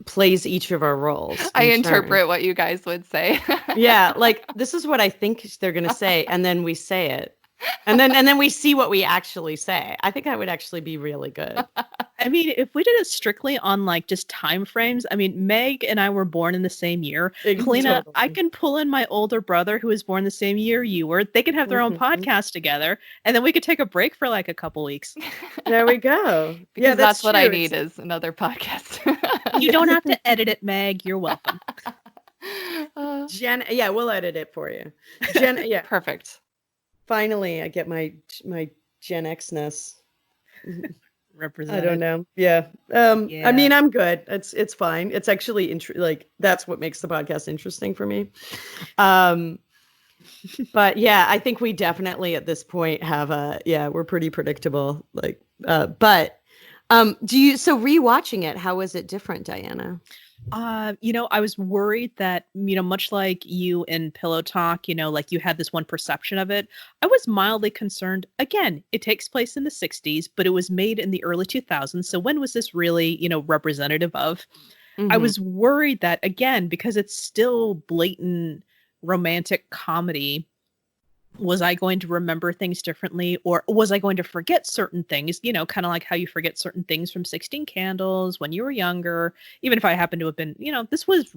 plays each of our roles. I interpret what you guys would say. Yeah, like this is what I think they're going to say, and then we say it. And then we see what we actually say. I think that would actually be really good. I mean, if we did it strictly on like just time frames, I mean, Meg and I were born in the same year. Kalina, totally. I can pull in my older brother who was born the same year you were. They can have their own podcast together, and then we could take a break for like a couple weeks. There we go. Because that's what I need is another podcast. You don't have to edit it, Meg. You're welcome. Jen, yeah, we'll edit it for you. Jen, yeah, perfect. Finally, I get my Gen X-ness represented. I don't know. Yeah. I mean, I'm good. It's fine. It's actually like that's what makes the podcast interesting for me. But yeah, I think we definitely at this point have we're pretty predictable. Like, but so rewatching it, how was it different, Diana? I was worried that, much like you in Pillow Talk, like you had this one perception of it. I was mildly concerned. Again, it takes place in the 60s, but it was made in the early 2000s. So when was this really, representative of? I was worried that, again, because it's still blatant romantic comedy, was I going to remember things differently, or was I going to forget certain things, kind of like how you forget certain things from 16 Candles when you were younger, even if I happen to have been, this was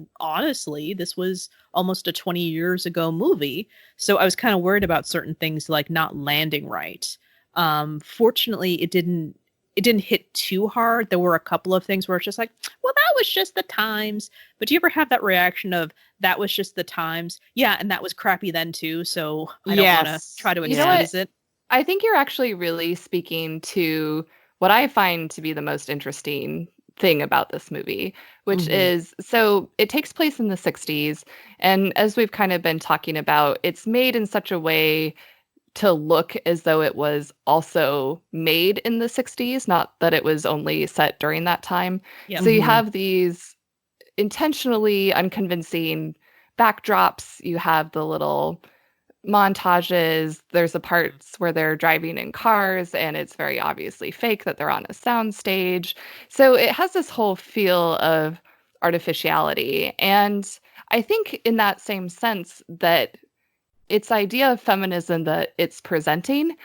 almost a 20 years ago movie. So I was kind of worried about certain things like not landing right. Fortunately, it didn't hit too hard. There were a couple of things where it's just like, well, that was just the times. But do you ever have that reaction of that was just the times? Yeah, and that was crappy then too. So I don't want to try to excuse it. I think you're actually really speaking to what I find to be the most interesting thing about this movie, which is, so it takes place in the 60s. And as we've kind of been talking about, it's made in such a way to look as though it was also made in the 60s, not that it was only set during that time. Yep. So you have these intentionally unconvincing backdrops. You have the little montages. There's the parts where they're driving in cars and it's very obviously fake that they're on a soundstage. So it has this whole feel of artificiality. And I think in that same sense that its idea of feminism that it's presenting,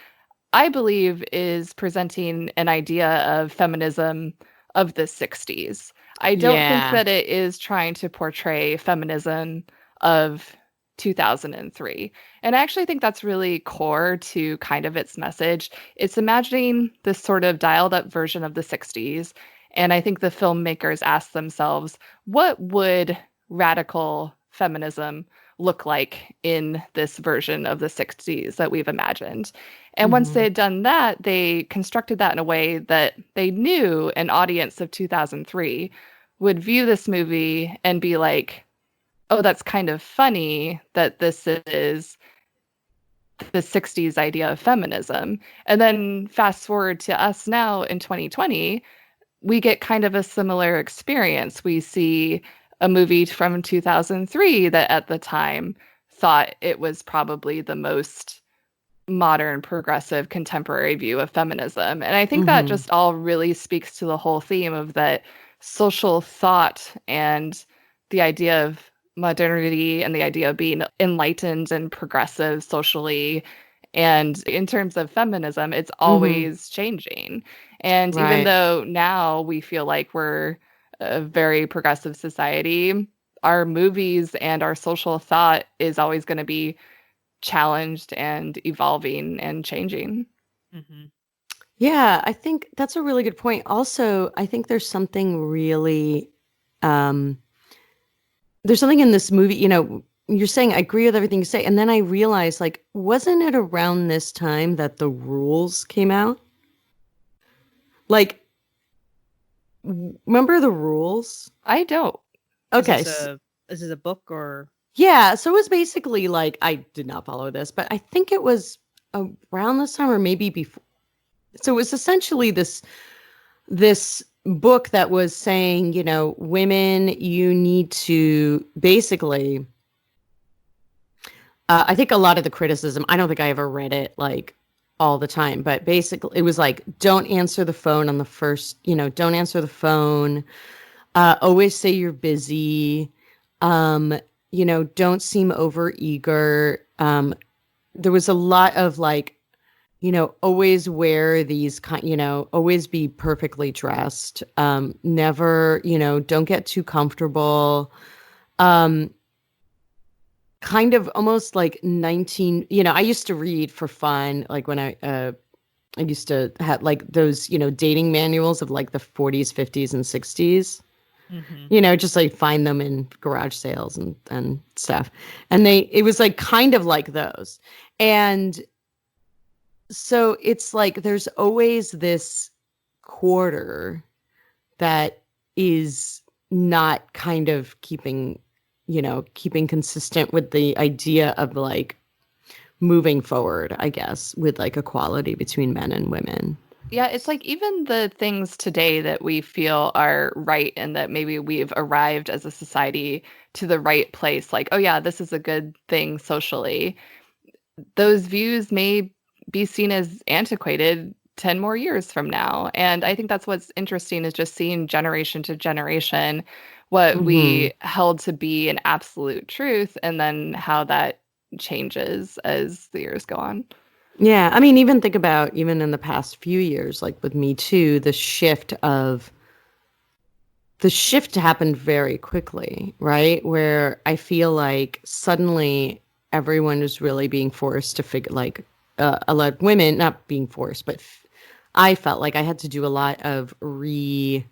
I believe, is presenting an idea of feminism of the 60s. I don't think that it is trying to portray feminism of 2003. And I actually think that's really core to kind of its message. It's imagining this sort of dialed up version of the 60s. And I think the filmmakers asked themselves, what would radical feminism look like in this version of the 60s that we've imagined? And once they had done that, they constructed that in a way that they knew an audience of 2003 would view this movie and be like, oh, that's kind of funny that this is the 60s idea of feminism. And then fast forward to us now in 2020, we get kind of a similar experience. We see a movie from 2003 that at the time thought it was probably the most modern, progressive, contemporary view of feminism. And I think that just all really speaks to the whole theme of that social thought and the idea of modernity and the idea of being enlightened and progressive socially. And in terms of feminism, it's always changing. And even though now we feel like we're a very progressive society, our movies and our social thought is always going to be challenged and evolving and changing. Yeah, I think that's a really good point. Also, I think there's something really, there's something in this movie, you know, you're saying I agree with everything you say. And then I realized, like, wasn't it around this time that The Rules came out? Like, remember The Rules? I don't. Okay. Is this a book or? Yeah, so it was basically like, I did not follow this, but I think it was around this time or maybe before. So it was essentially this book that was saying, you know, women, you need to basically, I think a lot of the criticism, I don't think I ever read it like all the time, but basically it was like, don't answer the phone on the first, you know, don't answer the phone. Always say you're busy. You know, don't seem over eager. There was a lot of like, you know, always wear these you know, always be perfectly dressed. Never, you know, don't get too comfortable. Kind of almost like you know, I used to read for fun, like when I used to have like those, you know, dating manuals of like the 40s, 50s, and 60s. You know, just like find them in garage sales and stuff. And it was like kind of like those. And so it's like there's always this quarter that is not kind of keeping consistent with the idea of like moving forward, I guess, with like equality between men and women. Yeah, it's like even the things today that we feel are right and that maybe we've arrived as a society to the right place, like, oh yeah, this is a good thing socially. Those views may be seen as antiquated 10 more years from now. And I think that's what's interesting is just seeing generation to generation what we held to be an absolute truth and then how that changes as the years go on. Yeah, I mean, even think about even in the past few years, like with Me Too, the shift happened very quickly, right? Where I feel like suddenly everyone is really being forced to figure, like, a lot of women, not being forced, but I felt like I had to do a lot of rejiggering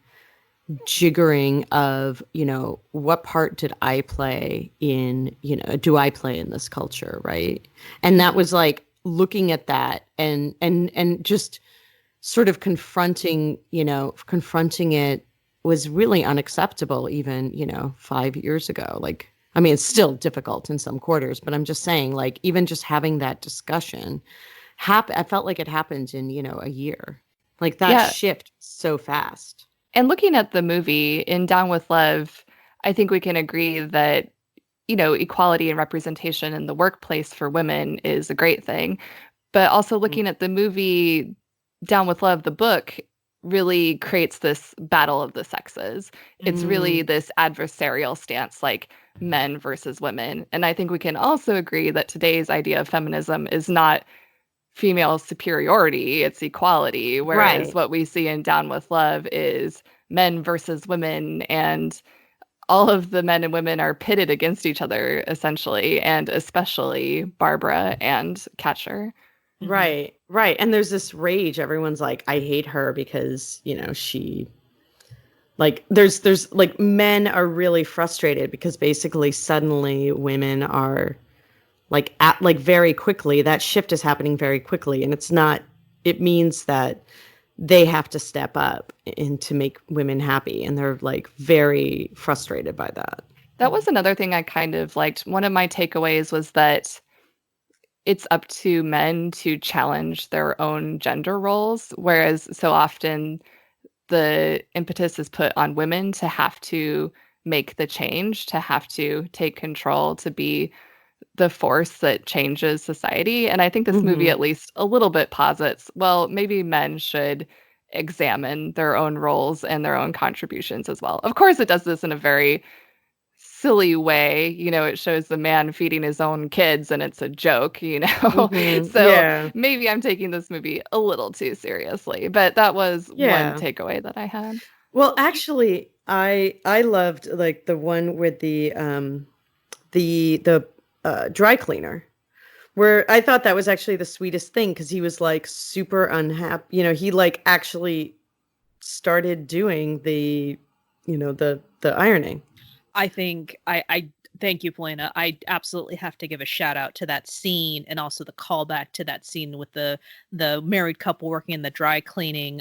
of, you know, what part did I play in, you know, do I play in this culture, right? And that was like, looking at that and just sort of confronting it was really unacceptable even, you know, 5 years ago. Like I mean, it's still difficult in some quarters, but I'm just saying, like, even just having that discussion, I felt like it happened in, a year. Like that shift so fast. And looking at the movie in Down with Love, I think we can agree that, equality and representation in the workplace for women is a great thing. But also looking at the movie Down with Love, the book really creates this battle of the sexes. It's really this adversarial stance, like men versus women. And I think we can also agree that today's idea of feminism is not female superiority, it's equality. Whereas what we see in Down with Love is men versus women, and all of the men and women are pitted against each other, essentially, and especially Barbara and Catcher. Right. And there's this rage. Everyone's like, I hate her because, she, like, there's like, men are really frustrated because basically suddenly women are like, very quickly, that shift is happening very quickly. And it means that they have to step up and to make women happy. And they're like very frustrated by that. That was another thing I kind of liked. One of my takeaways was that it's up to men to challenge their own gender roles, whereas so often the impetus is put on women to have to make the change, to have to take control, to be the force that changes society. And I think this movie at least a little bit posits, well, maybe men should examine their own roles and their own contributions as well. Of course, it does this in a very silly way. It shows the man feeding his own kids and it's a joke, So maybe I'm taking this movie a little too seriously, but that was one takeaway that I had. Well, actually, I loved like the one with the dry cleaner, where I thought that was actually the sweetest thing, because he was like super unhappy. He like actually started doing the ironing. I think I thank you, Polina. I absolutely have to give a shout out to that scene, and also the callback to that scene with the married couple working in the dry cleaning,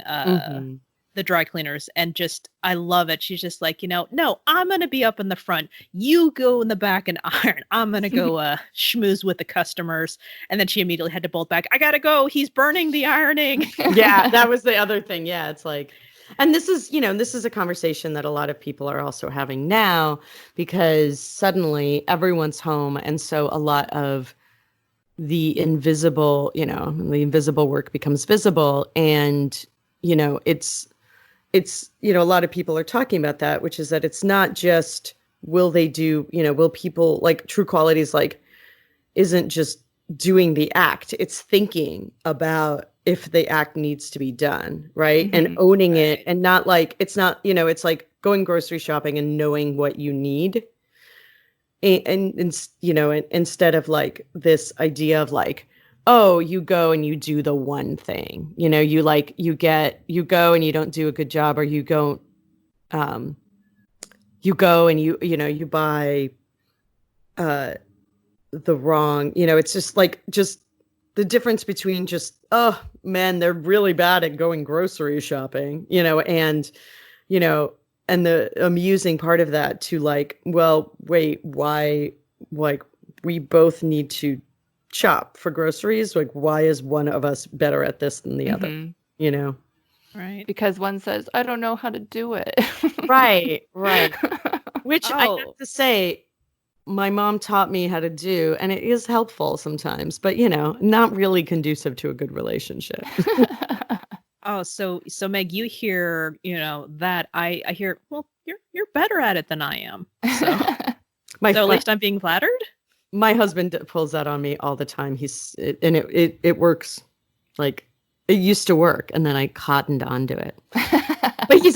the dry cleaners, and just I love it. She's just like, no, I'm gonna be up in the front. You go in the back and iron. I'm gonna go schmooze with the customers. And then she immediately had to bolt back. I gotta go. He's burning the ironing. Yeah, that was the other thing. Yeah, it's like. And this is a conversation that a lot of people are also having now, because suddenly everyone's home. And so a lot of the invisible work becomes visible. And, it's a lot of people are talking about that, which is that it's not just, will people, like, True Qualities, like, isn't just doing the act, it's thinking about if the act needs to be done, right? And owning it, and not like, it's not, it's like going grocery shopping and knowing what you need. And instead of like this idea of like, oh, you go and you do the one thing, you go and you don't do a good job, or you don't, you go and you buy, the wrong, it's just like, the difference between just, oh man, they're really bad at going grocery shopping, and the amusing part of that to like, well, wait, why, like, we both need to shop for groceries. Like, why is one of us better at this than the other? Right. Because one says, I don't know how to do it. Right. Which I have to say, my mom taught me how to do, and it is helpful sometimes, but not really conducive to a good relationship. Oh, so Meg, you hear, that I hear, well, you're better at it than I am. So, at least I'm being flattered. My husband pulls that on me all the time. It works. Like, it used to work, and then I cottoned onto it. But he's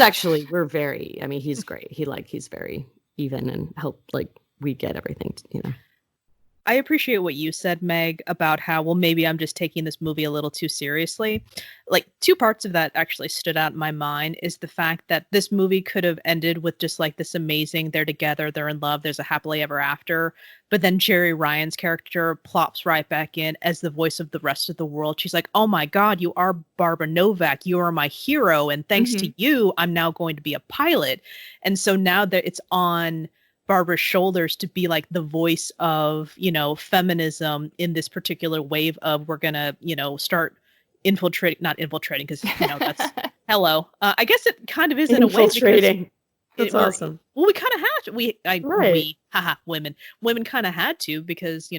great. He's very even and we get everything, I appreciate what you said, Meg, about how, well, maybe I'm just taking this movie a little too seriously. Like, two parts of that actually stood out in my mind is the fact that this movie could have ended with just like this amazing, they're together, they're in love, there's a happily ever after. But then Jeri Ryan's character plops right back in as the voice of the rest of the world. She's like, oh my God, you are Barbara Novak. You are my hero. And thanks to you, I'm now going to be a pilot. And so now that it's on Barbara's shoulders to be like the voice of, feminism in this particular wave of we're going to, start not infiltrating because, that's hello. I guess it kind of is in a way. Infiltrating. That's awesome. Well, we kind of had to. Women kind of had to because,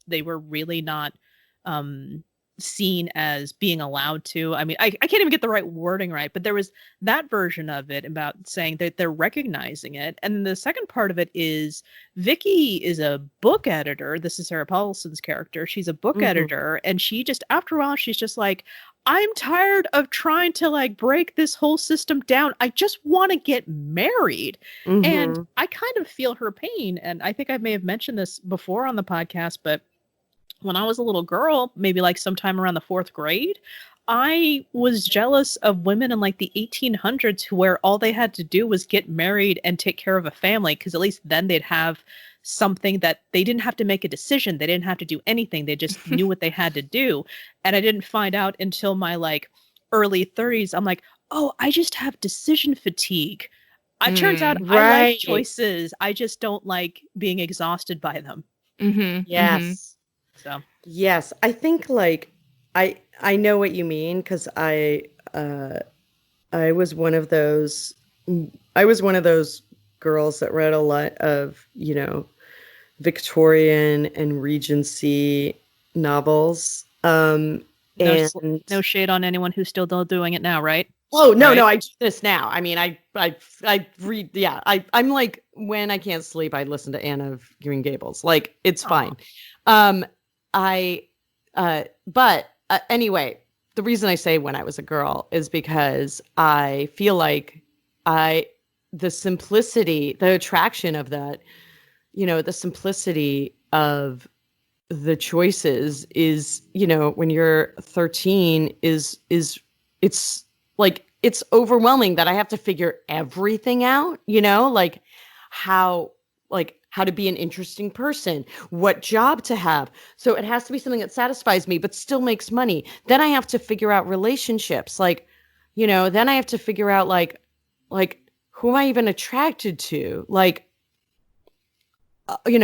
they were really not seen as being allowed to. I mean, I can't even get the right wording right, but there was that version of it about saying that they're recognizing it. And the second part of it is Vicky is a book editor. This is Sarah Paulson's character. She's a book editor. And she just, after a while, she's just like, I'm tired of trying to like break this whole system down. I just want to get married. And I kind of feel her pain. And I think I may have mentioned this before on the podcast, but when I was a little girl, maybe like sometime around the 4th grade, I was jealous of women in like the 1800s where all they had to do was get married and take care of a family, because at least then they'd have something that they didn't have to make a decision. They didn't have to do anything. They just knew what they had to do. And I didn't find out until my like early 30s. I'm like, oh, I just have decision fatigue. It turns out I like choices. I just don't like being exhausted by them. Yes. So yes, I think like I know what you mean, because I was one of those girls that read a lot of Victorian and Regency novels. No shade on anyone who's still doing it now, right? Oh no, no, I do this now. I mean, I read. Yeah, I'm like, when I can't sleep, I listen to Anne of Green Gables. Like, it's fine. But anyway, the reason I say when I was a girl is because I feel like the simplicity, the attraction of that, the simplicity of the choices is, when you're 13 is it's like, it's overwhelming that I have to figure everything out, like how to be an interesting person, what job to have. So it has to be something that satisfies me, but still makes money. Then I have to figure out relationships. Like, then I have to figure out like, who am I even attracted to? Like, and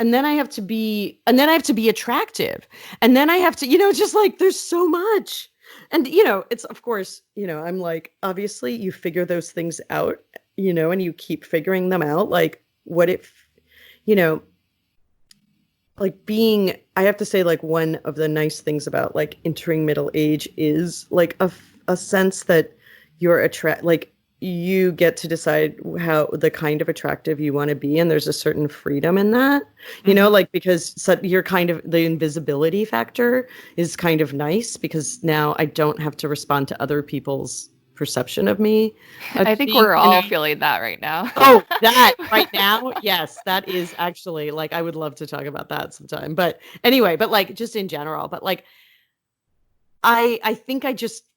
then I have to be attractive. And then I have to, just like, there's so much. And, it's, of course, I'm like, obviously you figure those things out, and you keep figuring them out. Like, what if, like being, I have to say, like, one of the nice things about like entering middle age is like a sense that you're like you get to decide how the kind of attractive you want to be. And there's a certain freedom in that, like, because you're kind of, the invisibility factor is kind of nice, because now I don't have to respond to other people's perception of me. I think we're all feeling that right now. Oh, that right now? Yes, that is actually, like, I would love to talk about that sometime. But anyway, but like, just in general, but like, I think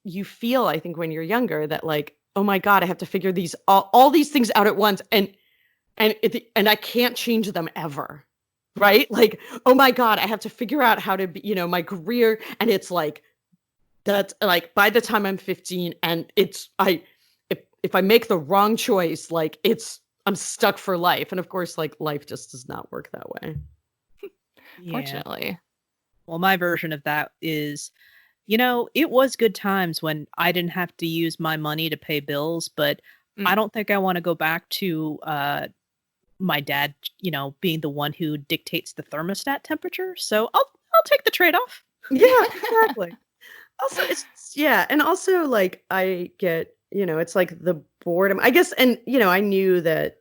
you feel, I think when you're younger, that like, oh my God, I have to figure all these things out at once, and I can't change them ever. Right? Like, oh my God, I have to figure out how to be, my career. And it's like, that's like, by the time I'm 15, and if I make the wrong choice, like, I'm stuck for life. And of course, like, life just does not work that way. Fortunately. Well, my version of that is, it was good times when I didn't have to use my money to pay bills, but I don't think I want to go back to my dad, being the one who dictates the thermostat temperature. So I'll take the trade-off. Yeah, exactly. Also, and also, like, I get, it's like the boredom, I guess, and, I knew that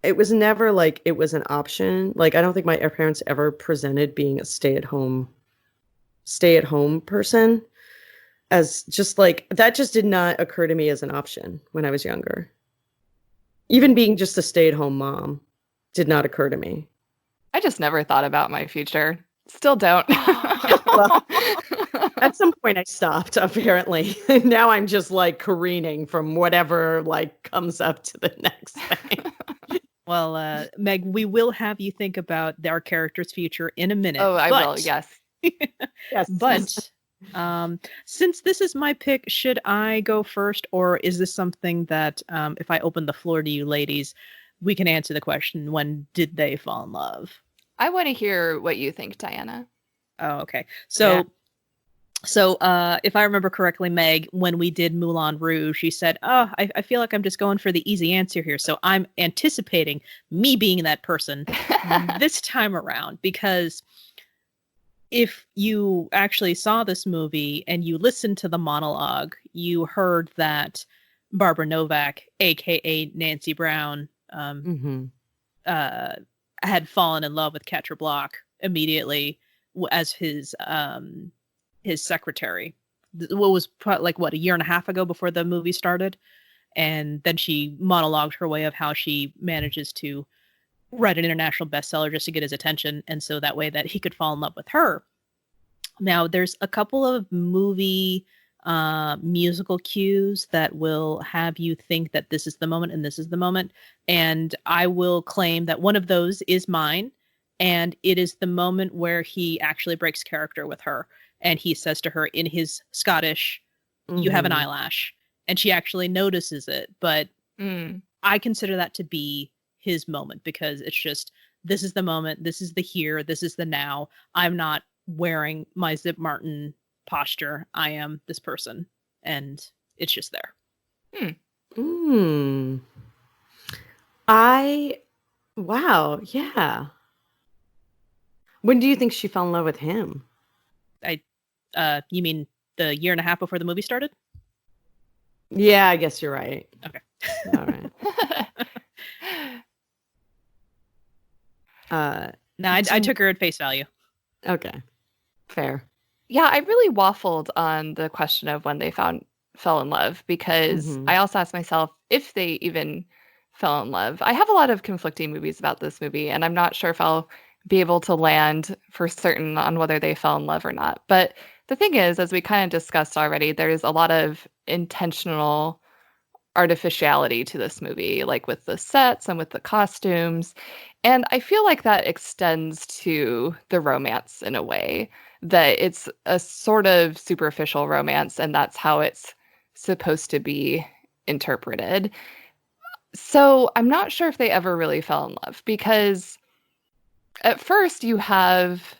it was never like it was an option. Like, I don't think my parents ever presented being a stay-at-home person as just like, that just did not occur to me as an option when I was younger. Even being just a stay-at-home mom did not occur to me. I just never thought about my future. Still don't. Well, at some point I stopped, apparently. Now I'm just like careening from whatever like comes up to the next thing. Well, Meg, we will have you think about our character's future in a minute. Oh, I will, yes. Yes. But since this is my pick, should I go first, or is this something that if I open the floor to you ladies, we can answer the question, when did they fall in love? I want to hear what you think, Diana. Oh, okay. So if I remember correctly, Meg, when we did Moulin Rouge, she said, I feel like I'm just going for the easy answer here. So I'm anticipating me being that person this time around, because if you actually saw this movie and you listened to the monologue, you heard that Barbara Novak, aka Nancy Brown, had fallen in love with Ketcher Block immediately as his secretary. What was a year and a half ago before the movie started, and then she monologued her way of how she manages to write an international bestseller just to get his attention, and so that way that he could fall in love with her. Now, there's a couple of movie musical cues that will have you think that this is the moment and this is the moment, and I will claim that one of those is mine, and it is the moment where he actually breaks character with her, and he says to her in his Scottish, "You have an eyelash," and she actually notices it, but I consider that to be his moment, because it's just, this is the moment, this is the here, this is the now. I'm not wearing my Zip Martin posture. I am this person, and it's just there. Wow, yeah. When do you think she fell in love with him? You mean the year and a half before the movie started? Yeah, I guess you're right. Okay. All right. No, I took her at face value. Okay. Fair. Yeah, I really waffled on the question of when they fell in love, because I also asked myself if they even fell in love. I have a lot of conflicting movies about this movie, and I'm not sure if I'll be able to land for certain on whether they fell in love or not. But the thing is, as we kind of discussed already, there's a lot of intentional artificiality to this movie, like with the sets and with the costumes. And I feel like that extends to the romance in a way, that it's a sort of superficial romance, and that's how it's supposed to be interpreted. So I'm not sure if they ever really fell in love, because at first you have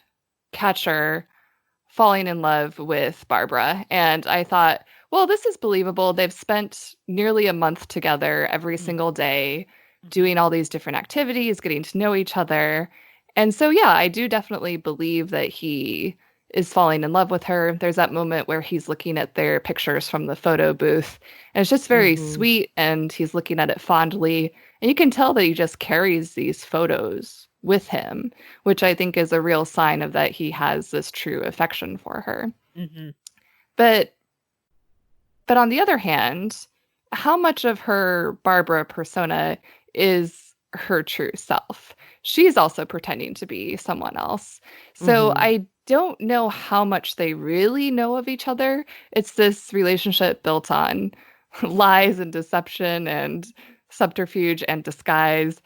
Catcher falling in love with Barbara, and I thought, well, this is believable. They've spent nearly a month together every single day doing all these different activities, getting to know each other. And so, yeah, I do definitely believe that he is falling in love with her. There's that moment where he's looking at their pictures from the photo booth, and it's just very sweet, and he's looking at it fondly. And you can tell that he just carries these photos with him, which I think is a real sign of that he has this true affection for her. But on the other hand, how much of her Barbara persona is her true self? She's also pretending to be someone else. So I don't know how much they really know of each other. It's this relationship built on lies and deception and subterfuge and disguise.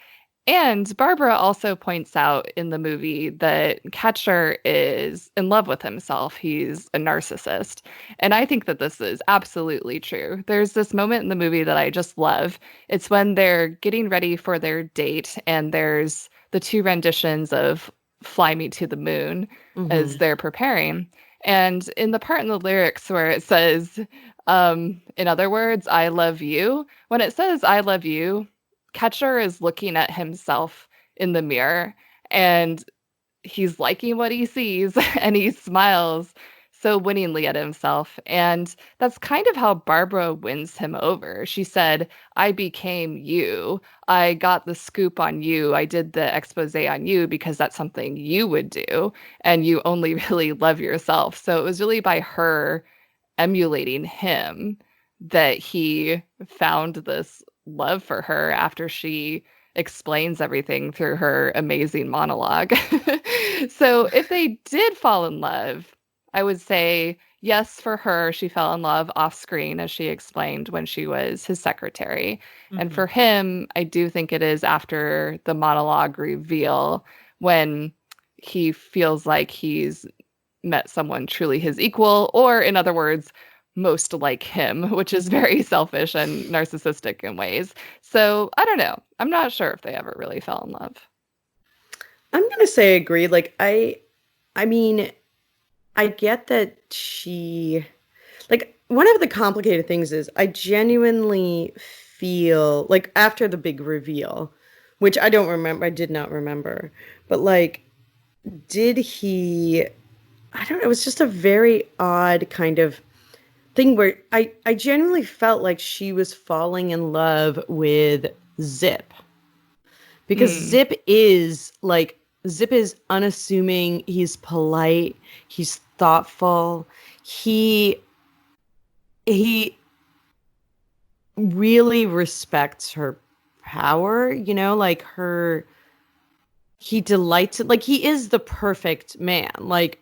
And Barbara also points out in the movie that Catcher is in love with himself. He's a narcissist. And I think that this is absolutely true. There's this moment in the movie that I just love. It's when they're getting ready for their date, and there's the two renditions of Fly Me to the Moon as they're preparing. And in the part in the lyrics where it says, in other words, I love you, when it says I love you, Catcher is looking at himself in the mirror, and he's liking what he sees, and he smiles so winningly at himself. And that's kind of how Barbara wins him over. She said, I became you. I got the scoop on you. I did the expose on you because that's something you would do, and you only really love yourself. So it was really by her emulating him that he found this love for her after she explains everything through her amazing monologue. So if they did fall in love, I would say yes, for her, she fell in love off screen, as she explained, when she was his secretary. And for him, I do think it is after the monologue reveal, when he feels like he's met someone truly his equal, or in other words, most like him, which is very selfish and narcissistic in ways. So I don't know. I'm not sure if they ever really fell in love. I'm gonna say I agree. Like I mean, I get that she, like, one of the complicated things is I genuinely feel like after the big reveal, which I did not remember, but like, did he, I don't know, it was just a very odd kind of thing where I genuinely felt like she was falling in love with Zip. Because Zip is unassuming, he's polite, he's thoughtful, he really respects her power, like he delights it, like he is the perfect man, like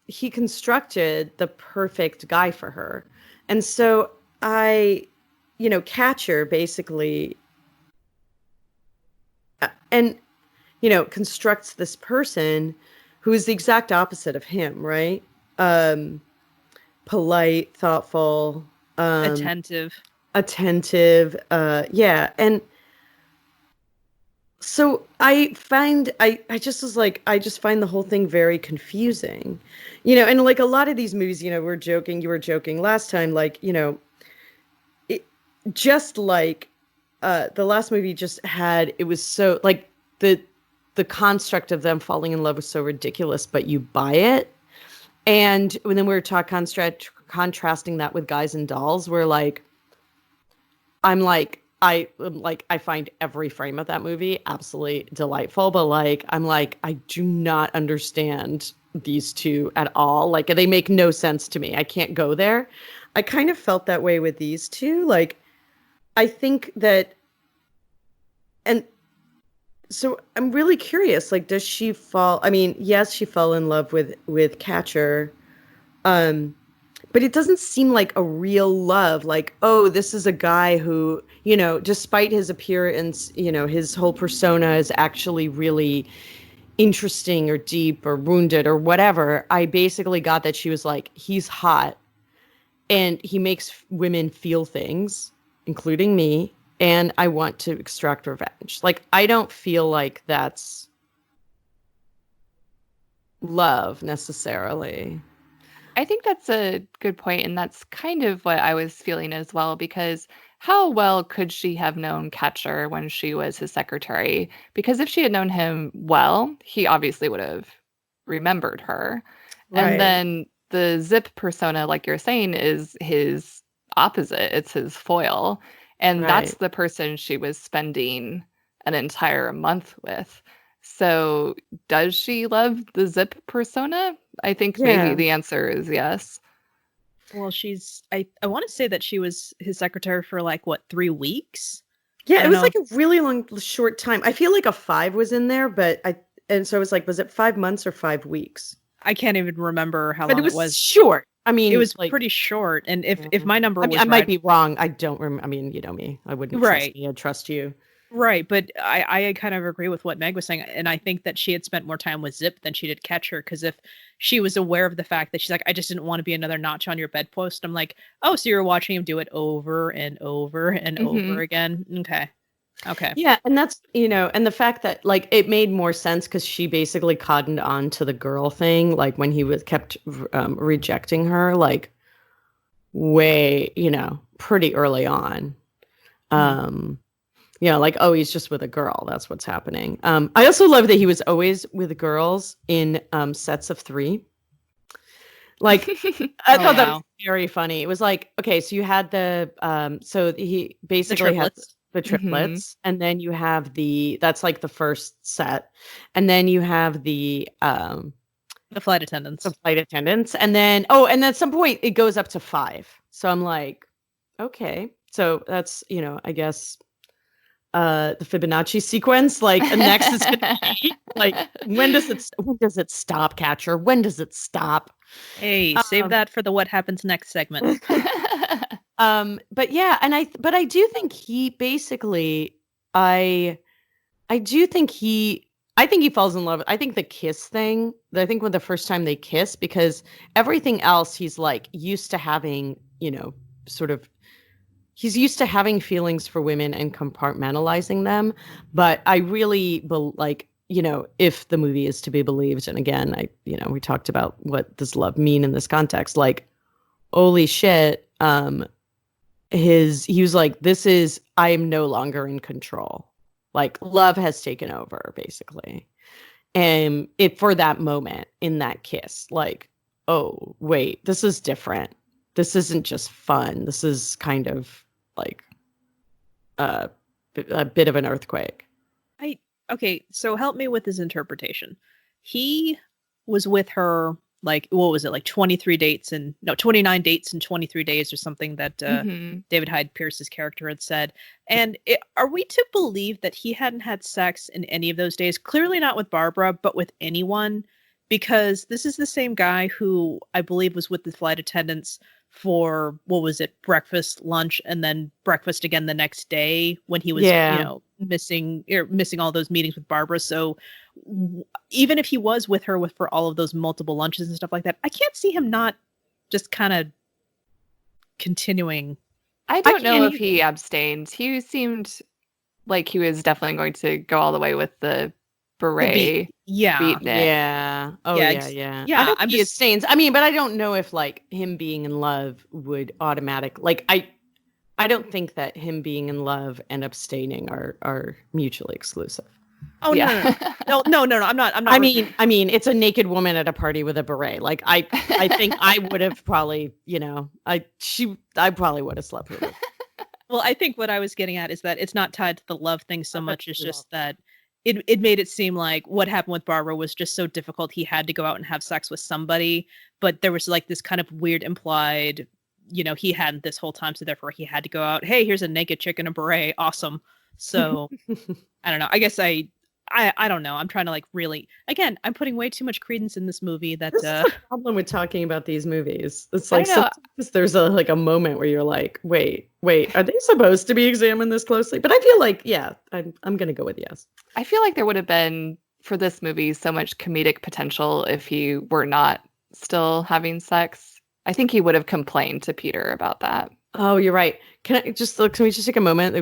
he constructed the perfect guy for her. And so Catcher basically and constructs this person who is the exact opposite of him, right? Polite, thoughtful, attentive, yeah. And so I just was like, I just find the whole thing very confusing, and like a lot of these movies, you were joking last time, like, it just like the last movie just had, it was so like the construct of them falling in love was so ridiculous, but you buy it. And when then we were contrasting that with Guys and Dolls, where like I find every frame of that movie absolutely delightful, but like I'm like, I do not understand these two at all. Like they make no sense to me. I can't go there. I kind of felt that way with these two. Like I think that, and so I'm really curious, like, does she fall? I mean, yes, she fell in love with Catcher, but it doesn't seem like a real love. Like, oh, this is a guy who, despite his appearance, his whole persona is actually really interesting or deep or wounded or whatever. I basically got that she was like, he's hot and he makes women feel things, including me, and I want to extract revenge. Like, I don't feel like that's love necessarily. I think that's a good point, and that's kind of what I was feeling as well, because how well could she have known Catcher when she was his secretary? Because if she had known him well, he obviously would have remembered her. Right. And then the Zip persona, like you're saying, is his opposite. It's his foil. And that's the person she was spending an entire month with. So does she love the Zip persona? I think maybe the answer is yes. Well, I want to say that she was his secretary for like, what, 3 weeks? Yeah, it was like a really short time. I feel like a 5 was in there, and so I was like, was it 5 months or 5 weeks? I can't even remember how long it was. Short. I mean, it was like, pretty short. And if my number was I might be wrong. I don't remember. I mean, you know me. I wouldn't trust me. I'd trust you. Right. But I kind of agree with what Meg was saying. And I think that she had spent more time with Zip than she did Catcher. Because if she was aware of the fact that she's like, I just didn't want to be another notch on your bedpost. I'm like, oh, so you're watching him do it over and over and over again. Okay. Yeah. And that's, and the fact that like it made more sense because she basically cottoned on to the girl thing. Like when he kept rejecting her, like way, pretty early on. Like, oh, he's just with a girl. That's what's happening. I also love that he was always with girls in sets of 3. Like, I thought that was very funny. It was like, okay, so you had so he basically had the triplets, and then you have that's like the first set, and then you have the flight attendants. And then, and at some point it goes up to 5. So I'm like, okay, so that's, I guess the Fibonacci sequence, like next is gonna be like, when does it stop, Catcher? When does it stop? Hey, save that for the what happens next segment. But yeah, and I do think he basically, I I think he falls in love. I think the kiss thing, I think when the first time they kiss, because everything else he's like used to having, he's used to having feelings for women and compartmentalizing them. But I really if the movie is to be believed, and again, we talked about what does love mean in this context, like, holy shit, he was like, I am no longer in control. Like, love has taken over, basically. And for that moment in that kiss, like, oh, wait, this is different. This isn't just fun. This is kind of like a bit of an earthquake. Okay, so help me with his interpretation. He was with her, like, what was it, like 29 dates in 23 days or something that David Hyde Pierce's character had said. And are we to believe that he hadn't had sex in any of those days? Clearly not with Barbara, but with anyone, because this is the same guy who I believe was with the flight attendants for, what was it, breakfast, lunch, and then breakfast again the next day when he was, missing all those meetings with Barbara. So even if he was with her for all of those multiple lunches and stuff like that, I can't see him not just kind of continuing. I don't know if he abstained. He seemed like he was definitely going to go all the way with the beret. Beatnik. Yeah. Oh, yeah. I don't think he abstains. I mean, but I don't know if like him being in love would I don't think that him being in love and abstaining are mutually exclusive. Oh, yeah. No. I'm not. I mean, it's a naked woman at a party with a beret. Like, I think I would have probably, I probably would have slept with her. Well, I think what I was getting at is that it's not tied to the love thing so much. It's just that it made it seem like what happened with Barbara was just so difficult. He had to go out and have sex with somebody, but there was like this kind of weird implied, he hadn't this whole time, so therefore he had to go out. Hey, here's a naked chick in a beret. Awesome. So I don't know. I guess I don't know. I'm trying to like really, again, I'm putting way too much credence in this movie. This is the problem with talking about these movies. It's like sometimes there's a moment where you're like, wait, are they supposed to be examined this closely? But I feel like, yeah, I'm gonna go with yes. I feel like there would have been for this movie so much comedic potential if he were not still having sex. I think he would have complained to Peter about that. Oh, you're right. Can we just take a moment?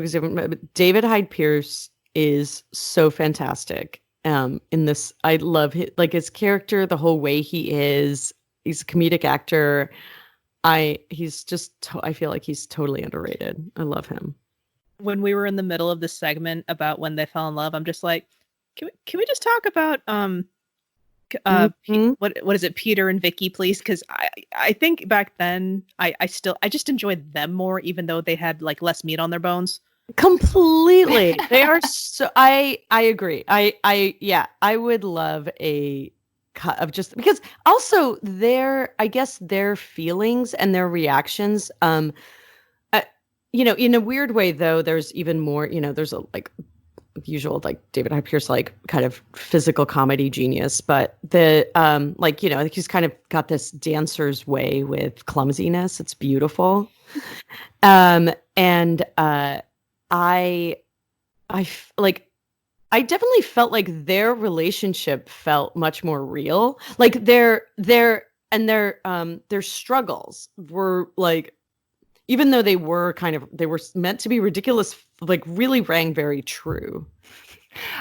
David Hyde Pierce is so fantastic in this. I love his character, the whole way he is. He's a comedic actor. I feel like he's totally underrated. I love him. When we were in the middle of this segment about when they fell in love, I'm just like, can we just talk about what is it, Peter and Vicky, please? Because I think back then I just enjoyed them more, even though they had like less meat on their bones. Completely. They are so I agree. I would love a cut of just because also their feelings and their reactions in a weird way though, there's even more, there's a like usual like David Hyde Pierce like kind of physical comedy genius, but the he's kind of got this dancer's way with clumsiness. It's beautiful. I definitely felt like their relationship felt much more real. Like their struggles were like, even though they were meant to be ridiculous, like really rang very true.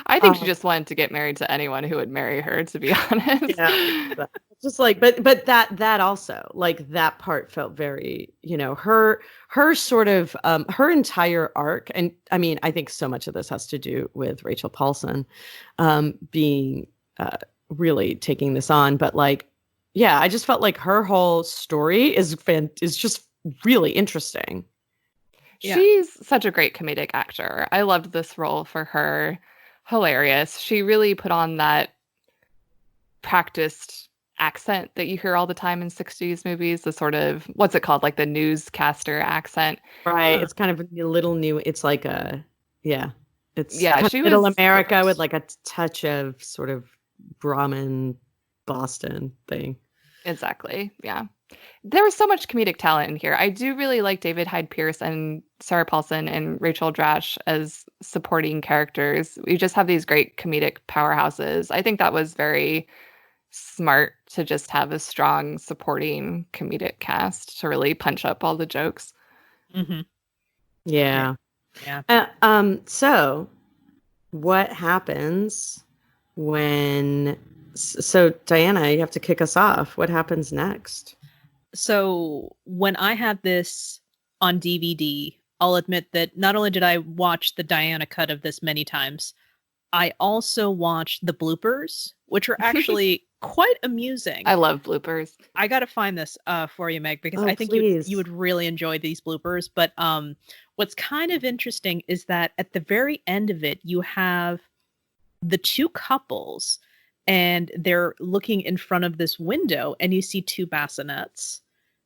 I think she just wanted to get married to anyone who would marry her, to be honest. Yeah. Just like, but that also, like that part felt very, her sort of, her entire arc. And I mean, I think so much of this has to do with Rachel Paulson being really taking this on. But like, yeah, I just felt like her whole story is just really interesting. Yeah. She's such a great comedic actor. I loved this role for her. Hilarious. She really put on that practiced accent that you hear all the time in 60s movies, the sort of, what's it called, like the newscaster accent. Right. It's kind of a little new. It's like it's she Middle was America perfect. with like a touch of sort of Brahmin Boston thing. Exactly. Yeah. There was so much comedic talent in here. I do really like David Hyde Pierce and Sarah Paulson and Rachel Dratch as supporting characters. We just have these great comedic powerhouses. I think that was very smart to just have a strong supporting comedic cast to really punch up all the jokes. Mm-hmm. Yeah. So what happens when... So Diana, you have to kick us off. What happens next? So when I had this on DVD, I'll admit that not only did I watch the Diana cut of this many times, I also watched the bloopers, which are actually quite amusing. I love bloopers. I got to find this for you, Meg, because Oh, I think you would really enjoy these bloopers. But what's kind of interesting is that at the very end of it, you have the two couples and they're looking in front of this window and you see two bassinets.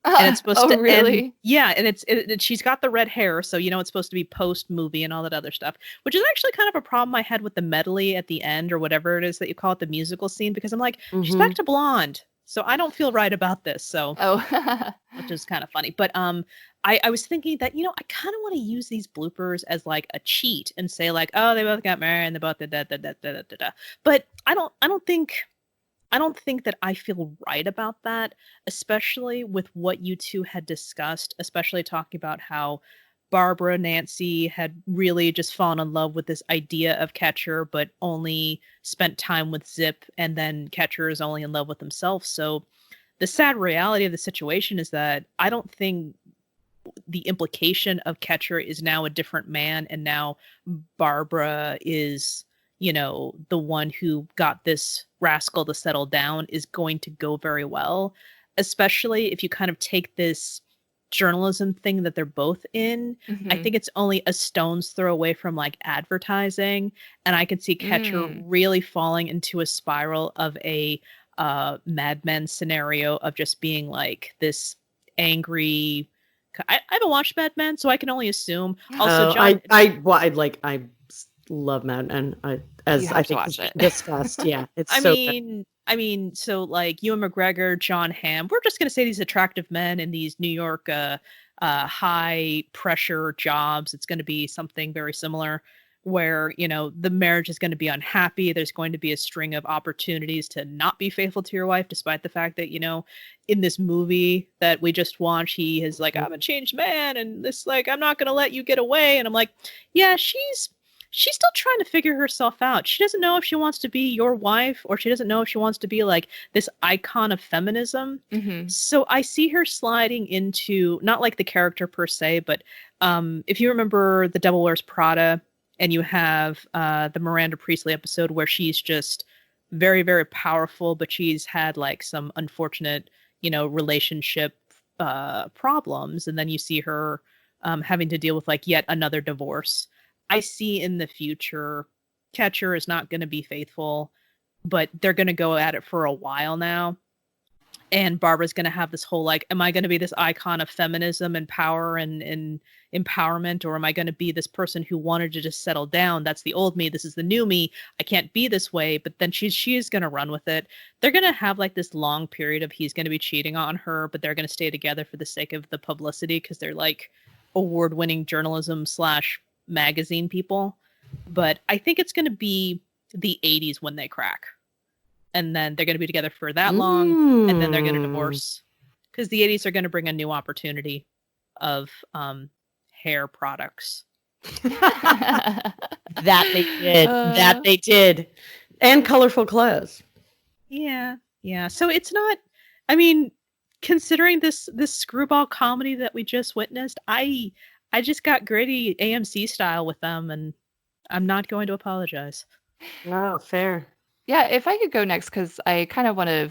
And it's supposed to really? end, yeah, and she's got the red hair, so you know it's supposed to be post movie and all that other stuff, which is actually kind of a problem I had with the medley at the end or whatever it is that you call it, the musical scene, because I'm like, she's back to blonde, so I don't feel right about this. So, which is kind of funny, but I was thinking that, you know, I kind of want to use these bloopers as like a cheat and say like, oh, they both got married and they both da. But I don't think that I feel right about that, especially with what you two had discussed, especially talking about how Barbara Nancy had really just fallen in love with this idea of Catcher, but only spent time with Zip, and then Catcher is only in love with himself. So the sad reality of the situation is that I don't think the implication of Catcher is now a different man, and now Barbara is, you know, the one who got this rascal to settle down is going to go very well, especially if you kind of take this journalism thing that they're both in. I think it's only a stone's throw away from like advertising, and I could see Catcher really falling into a spiral of a Mad Men scenario of just being like this angry. I haven't watched Mad Men, so I can only assume. Also, John, I love Mad Men. I think discussed. Yeah, it's I mean, so like Ewan McGregor, John Hamm, we're just gonna say these attractive men in these New York high pressure jobs. It's gonna be something very similar where, you know, the marriage is going to be unhappy. There's going to be a string of opportunities to not be faithful to your wife, despite the fact that, you know, in this movie that we just watched, he is like, I'm a changed man, and this, like, I'm not going to let you get away. And I'm like, yeah, she's still trying to figure herself out. She doesn't know if she wants to be your wife, or she doesn't know if she wants to be like this icon of feminism. So I see her sliding into, not like the character per se, but if you remember The Devil Wears Prada, and you have the Miranda Priestley episode where she's just very, very powerful, but she's had like some unfortunate, you know, relationship problems. And then you see her having to deal with like yet another divorce. I see in the future, Catcher is not going to be faithful, but they're going to go at it for a while now. And Barbara's going to have this whole like, am I going to be this icon of feminism and power and empowerment, or am I going to be this person who wanted to just settle down? That's the old me. This is the new me. I can't be this way. But then she is going to run with it. They're going to have like this long period of he's going to be cheating on her, but they're going to stay together for the sake of the publicity because they're like award-winning journalism / magazine people. But I think it's going to be the 80s when they crack. And then they're going to be together for that long, and then they're going to divorce. Because the 80s are going to bring a new opportunity of hair products. That they did. That they did. And colorful clothes. Yeah. Yeah. So it's not, I mean, considering this screwball comedy that we just witnessed, I just got gritty AMC style with them, and I'm not going to apologize. Oh, fair. Yeah, if I could go next, because I kind of want to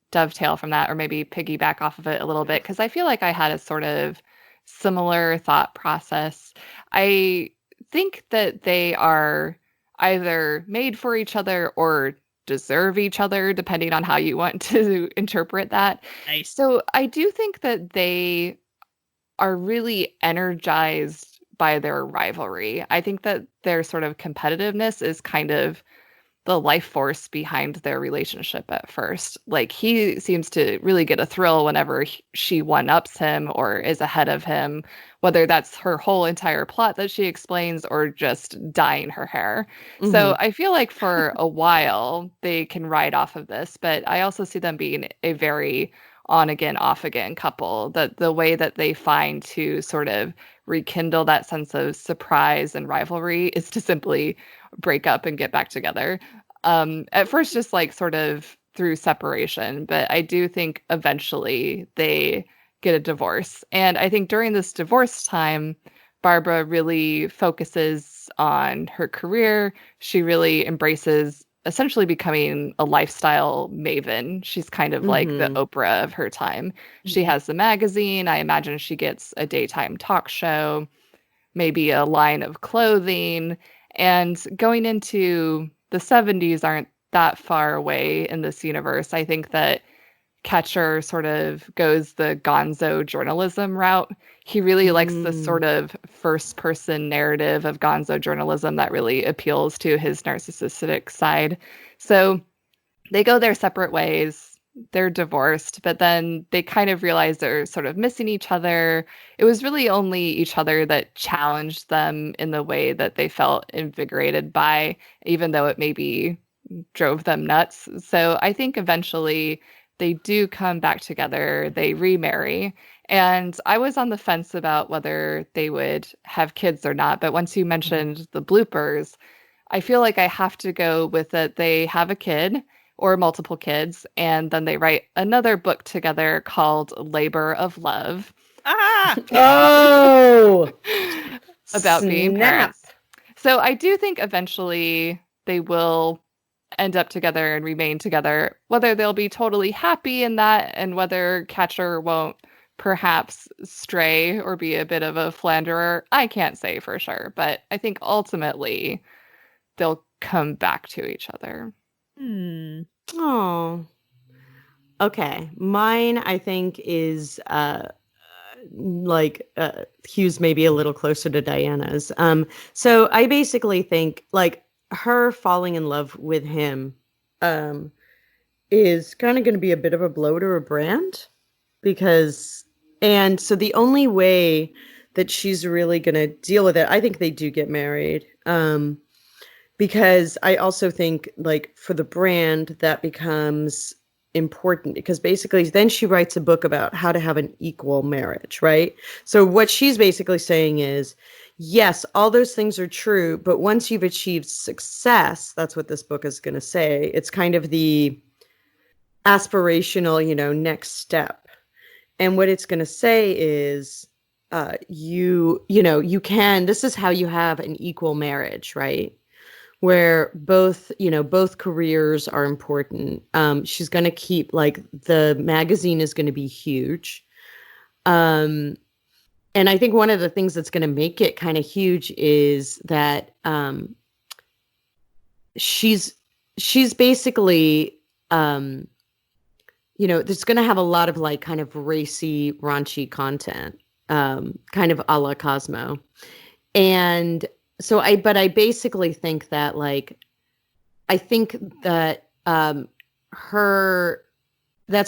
dovetail from that, or maybe piggyback off of it a little bit, because I feel like I had a sort of similar thought process. I think that they are either made for each other or deserve each other, depending on how you want to interpret that. Nice. So I do think that they are really energized by their rivalry. I think that their sort of competitiveness is kind of the life force behind their relationship at first. Like, he seems to really get a thrill whenever she one-ups him or is ahead of him, whether that's her whole entire plot that she explains or just dyeing her hair. So I feel like for a while they can ride off of this, but I also see them being a very on again, off again couple. That the way that they find to sort of rekindle that sense of surprise and rivalry is to simply break up and get back together. At first, just like sort of through separation, but I do think eventually they get a divorce. And I think during this divorce time, Barbara really focuses on her career. She really embraces essentially becoming a lifestyle maven. She's kind of like the Oprah of her time. She has the magazine. I imagine she gets a daytime talk show, maybe a line of clothing. And going into the 70s aren't that far away in this universe. I think that Catcher sort of goes the gonzo journalism route. He really likes the sort of first person narrative of gonzo journalism that really appeals to his narcissistic side. So they go their separate ways. They're divorced, but then they kind of realize they're sort of missing each other. It was really only each other that challenged them in the way that they felt invigorated by, even though it maybe drove them nuts. So I think eventually they do come back together, they remarry. And I was on the fence about whether they would have kids or not. But once you mentioned the bloopers, I feel like I have to go with that they have a kid or multiple kids, and then they write another book together called Labor of Love. Oh! About being parents. So I do think eventually they will end up together and remain together. Whether they'll be totally happy in that and whether Catcher won't perhaps stray or be a bit of a philanderer, I can't say for sure. But I think ultimately they'll come back to each other. Oh. Okay. Mine, I think, is Hugh's maybe a little closer to Diana's. So I basically think like her falling in love with him is kind of going to be a bit of a blow to her brand and so the only way that she's really going to deal with it, I think they do get married. Because I also think like for the brand that becomes important because basically then she writes a book about how to have an equal marriage, right? So what she's basically saying is, yes, all those things are true, but once you've achieved success, that's what this book is going to say. It's kind of the aspirational, next step. And what it's going to say is, you can, this is how you have an equal marriage, right? Where both careers are important. She's going to keep like the magazine is going to be huge. And I think one of the things that's going to make it kind of huge is that she's basically, there's going to have a lot of like kind of racy, raunchy content, kind of a la Cosmo. And so I basically think that like, I think that that's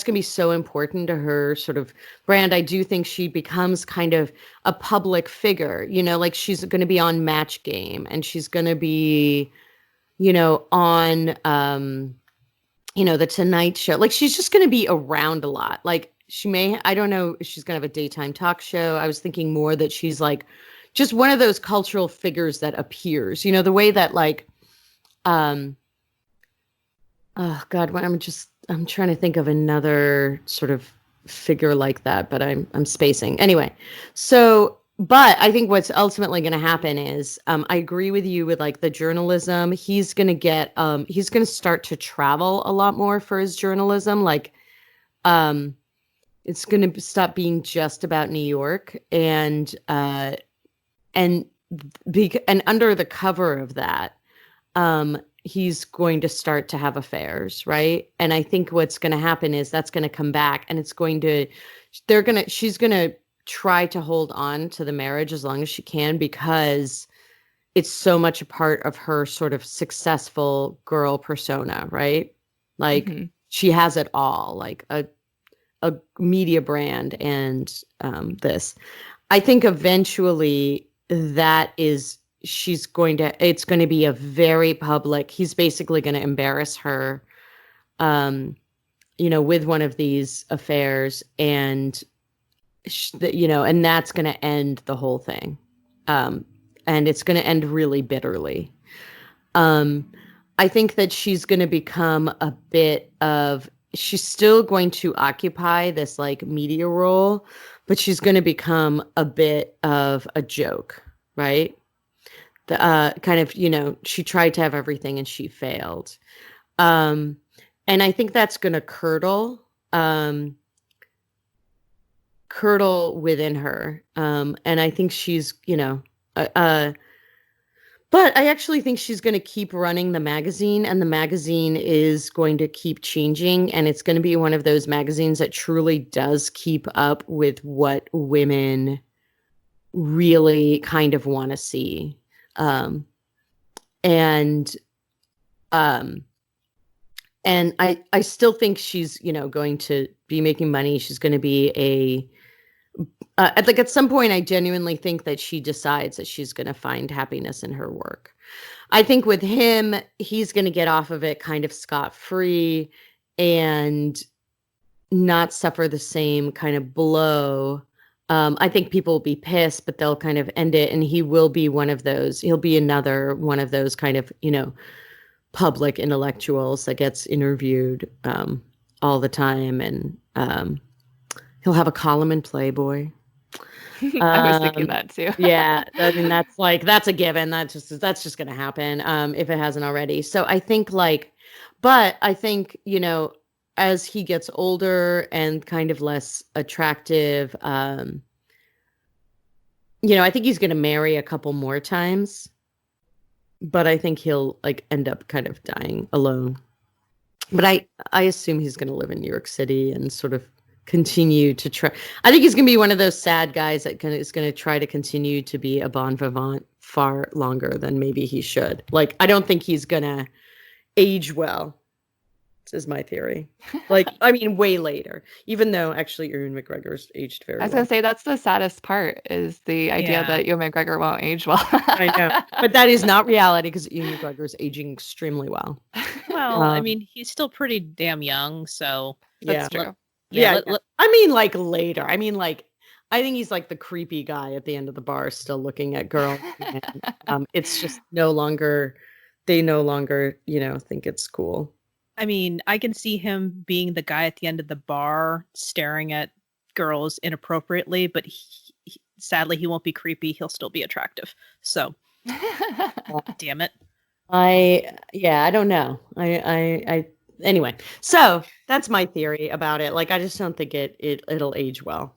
going to be so important to her sort of brand. I do think she becomes kind of a public figure, like she's going to be on Match Game and she's going to be, on, The Tonight Show. Like she's just going to be around a lot. Like I don't know if she's going to have a daytime talk show. I was thinking more that she's like, just one of those cultural figures that appears, the way that like, oh God, I'm trying to think of another sort of figure like that, but I'm spacing. Anyway, so, but I think what's ultimately going to happen is, I agree with you with like the journalism. He's going to start to travel a lot more for his journalism. Like, it's going to stop being just about New York and under the cover of that, he's going to start to have affairs, right? And I think what's going to happen is that's going to come back, and she's going to try to hold on to the marriage as long as she can because it's so much a part of her sort of successful girl persona, right? Like she has it all, like a media brand and this. I think eventually it's going to be a very public, he's basically going to embarrass her, with one of these affairs, and and that's going to end the whole thing. And it's going to end really bitterly. I think that she's going to become a bit of, she's still going to occupy this like media role, but she's going to become a bit of a joke, right? The kind of, she tried to have everything and she failed. And I think that's going to curdle within her. And I think she's, but I actually think she's going to keep running the magazine, and the magazine is going to keep changing, and it's going to be one of those magazines that truly does keep up with what women really kind of want to see. And I still think she's, going to be making money. She's going to be like at some point, I genuinely think that she decides that she's going to find happiness in her work. I think with him, he's going to get off of it kind of scot-free and not suffer the same kind of blow. I think people will be pissed, but they'll kind of end it. And he will be he'll be another one of those kind of, public intellectuals that gets interviewed all the time. And he'll have a column in Playboy. I was thinking that too. Yeah, I mean that's a given. That's just going to happen if it hasn't already. So I think but I think as he gets older and kind of less attractive, I think he's going to marry a couple more times, but I think he'll end up kind of dying alone. But I assume he's going to live in New York City and sort of continue to try. I think he's going to be one of those sad guys that is going to try to continue to be a bon vivant far longer than maybe he should. I don't think he's going to age well. This is my theory. Way later, even though actually Ewan McGregor's aged very well. I was going to say, that's the saddest part, is the idea that Ewan McGregor won't age well. I know. But that is not reality, because Ewan McGregor is aging extremely well. Well, he's still pretty damn young, so that's true. Yeah. Later. I think he's like the creepy guy at the end of the bar still looking at girls. And, it's just they no longer, think it's cool. I can see him being the guy at the end of the bar staring at girls inappropriately, but sadly he won't be creepy. He'll still be attractive. So, damn it. I don't know. Anyway, so that's my theory about it. I just don't think it'll age well.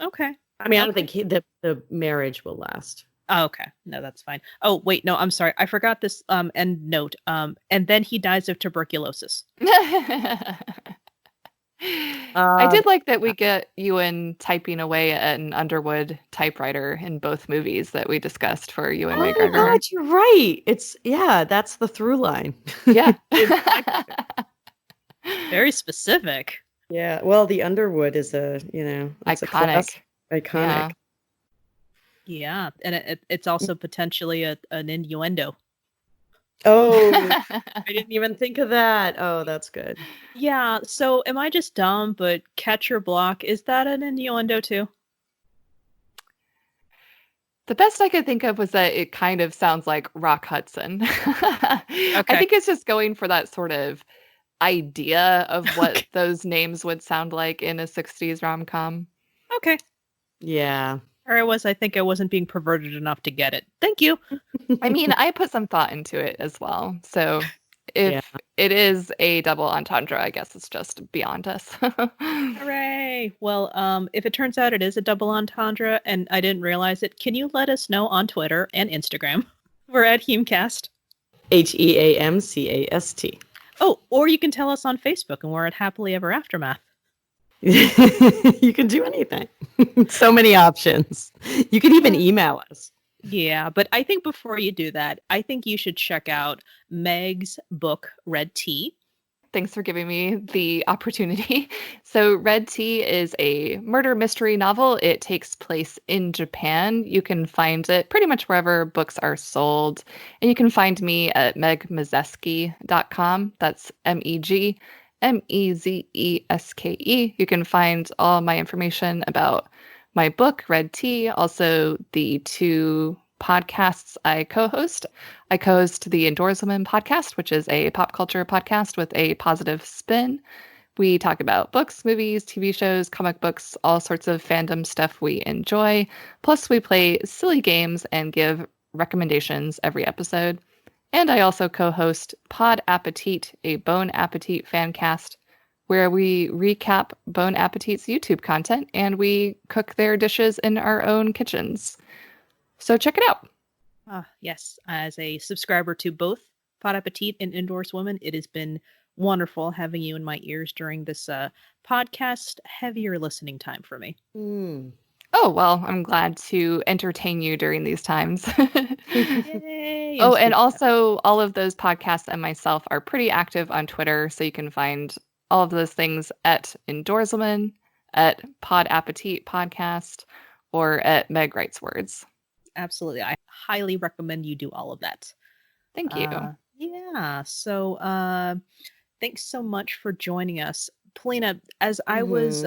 Okay. I don't think the marriage will last. Oh, okay. No, that's fine. Oh, wait, no, I'm sorry. I forgot this end note. And then he dies of tuberculosis. I did like that we get Ewan typing away at an Underwood typewriter in both movies that we discussed for Ewan MAYGregor. Oh, God, you're right. That's the through line. Yeah. Very specific. Yeah. Well, the Underwood is iconic. Iconic. Yeah, and it's also potentially an innuendo. Oh, I didn't even think of that. Oh, that's good. Yeah, so am I just dumb, but Catch Your Block, is that an innuendo too? The best I could think of was that it kind of sounds like Rock Hudson. Okay. I think it's just going for that sort of idea of what those names would sound like in a 60s rom-com. Okay. Yeah. Or I think I wasn't being perverted enough to get it. Thank you. I put some thought into it as well. So if it is a double entendre, I guess it's just beyond us. Hooray. Well, if it turns out it is a double entendre and I didn't realize it, can you let us know on Twitter and Instagram? We're at HEAMCast. HEAMCAST. Oh, or you can tell us on Facebook, and we're at Happily Ever Aftermath. You can do anything. So many options. You can even email us. Yeah, but I think before you do that, I think you should check out Meg's book, Red Tea. Thanks for giving me the opportunity. So, Red Tea is a murder mystery novel. It takes place in Japan. You can find it pretty much wherever books are sold. And you can find me at megmezeske.com. That's MEGMEZESKE. You can find all my information about my book, Red Tea, also the 2 podcasts I co-host. I co-host the Indoorswomen podcast, which is a pop culture podcast with a positive spin. We talk about books, movies, TV shows, comic books, all sorts of fandom stuff we enjoy. Plus, we play silly games and give recommendations every episode. And I also co-host Pod Appétit, a Bon Appetit fancast, where we recap Bon Appetit's YouTube content and we cook their dishes in our own kitchens. So check it out. Yes, as a subscriber to both Pod Appetit and Indoorswomen, it has been wonderful having you in my ears during this podcast heavier listening time for me. Oh, well, I'm glad to entertain you during these times. Yay, oh, and also all of those podcasts and myself are pretty active on Twitter, so you can find all of those things at Indoorswomen, at Pod Appetit Podcast, or at Meg Writes Words. Absolutely. I highly recommend you do all of that. Thank you. Yeah. So thanks so much for joining us. Polina, as I was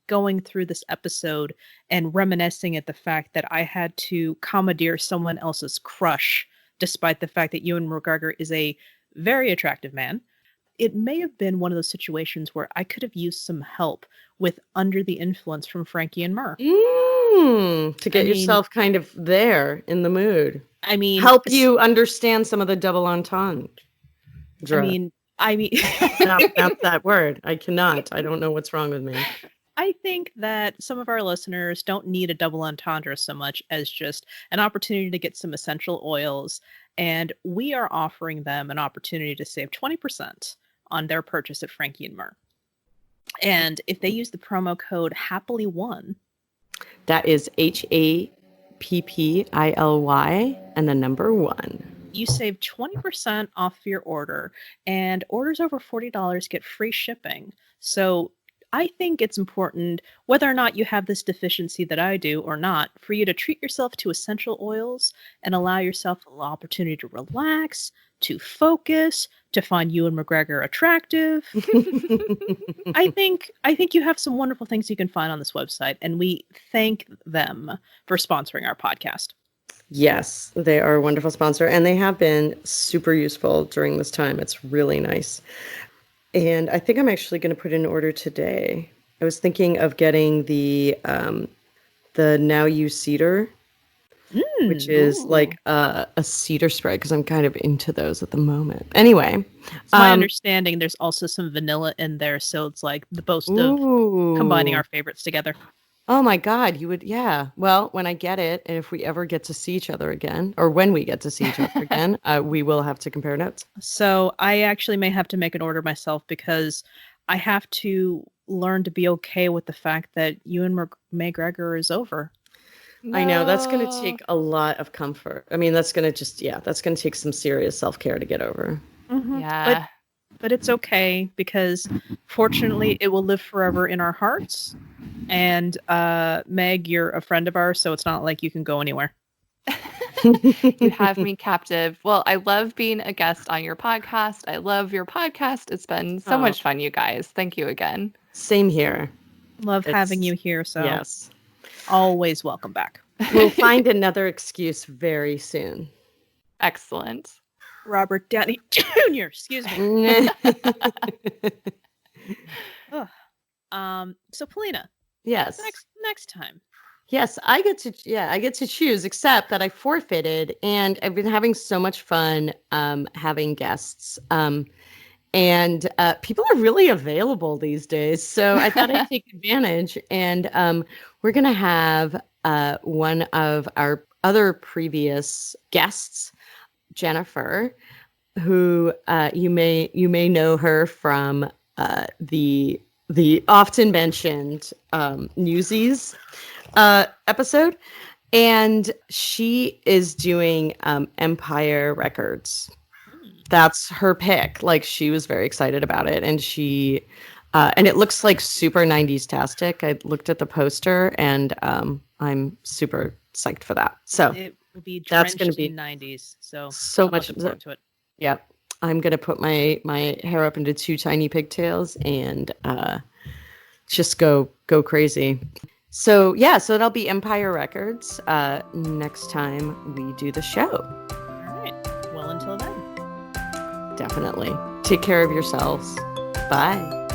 going through this episode and reminiscing at the fact that I had to commandeer someone else's crush, despite the fact that Ewan McGregor is a very attractive man, it may have been one of those situations where I could have used some help with Under the Influence from Frankie and Mur. To get yourself kind of there in the mood. I mean, help you understand some of the double entendre. I mean, not that word. I cannot. I don't know what's wrong with me. I think that some of our listeners don't need a double entendre so much as just an opportunity to get some essential oils. And we are offering them an opportunity to save 20% on their purchase at Frankie and Mur. And if they use the promo code HAPPILY1, that is HAPPILY and the number 1. You save 20% off your order, and orders over $40 get free shipping. So I think it's important, whether or not you have this deficiency that I do or not, for you to treat yourself to essential oils and allow yourself an opportunity to relax, to focus, to find Ewan McGregor attractive. I think you have some wonderful things you can find on this website, and we thank them for sponsoring our podcast. Yes, they are a wonderful sponsor, and they have been super useful during this time. It's really nice. And I think I'm actually going to put in an order today. I was thinking of getting the Now You Cedar, which is like a cedar spray, because I'm kind of into those at the moment. Anyway. It's my understanding there's also some vanilla in there, so it's like the boast of combining our favorites together. Oh my God, you would, yeah. Well, when I get it, and if we ever get to see each other again, or when we get to see each other again, we will have to compare notes. So I actually may have to make an order myself, because I have to learn to be okay with the fact that Ewan MAYGregor is over. No. I know, that's going to take a lot of comfort. I mean, that's going to take some serious self-care to get over. Mm-hmm. Yeah. But it's okay, because fortunately it will live forever in our hearts. And Meg, you're a friend of ours, so it's not like you can go anywhere. You have me captive. Well, I love being a guest on your podcast. I love your podcast. It's been so much fun, you guys. Thank you again. Same here. Love having you here. So yes, always welcome back. We'll find another excuse very soon. Excellent. Robert Downey Jr. Excuse me. So Polina. Yes. Next time. Yes, I get to choose, except that I forfeited, and I've been having so much fun having guests. And people are really available these days, so I thought I'd take advantage. And we're going to have one of our other previous guests, Jennifer, who you may know her from the often mentioned Newsies episode. And she is doing Empire Records. That's her pick. Like, she was very excited about it. And and it looks like super 90s-tastic. I looked at the poster, and I'm super psyched for that. So it will be that's drenched going to be in 90s. So so I'm much looking forward to it. Yeah. I'm going to put my hair up into 2 tiny pigtails and just go crazy. So yeah, so it'll be Empire Records next time we do the show. All right. Well, until then. Definitely. Take care of yourselves. Bye.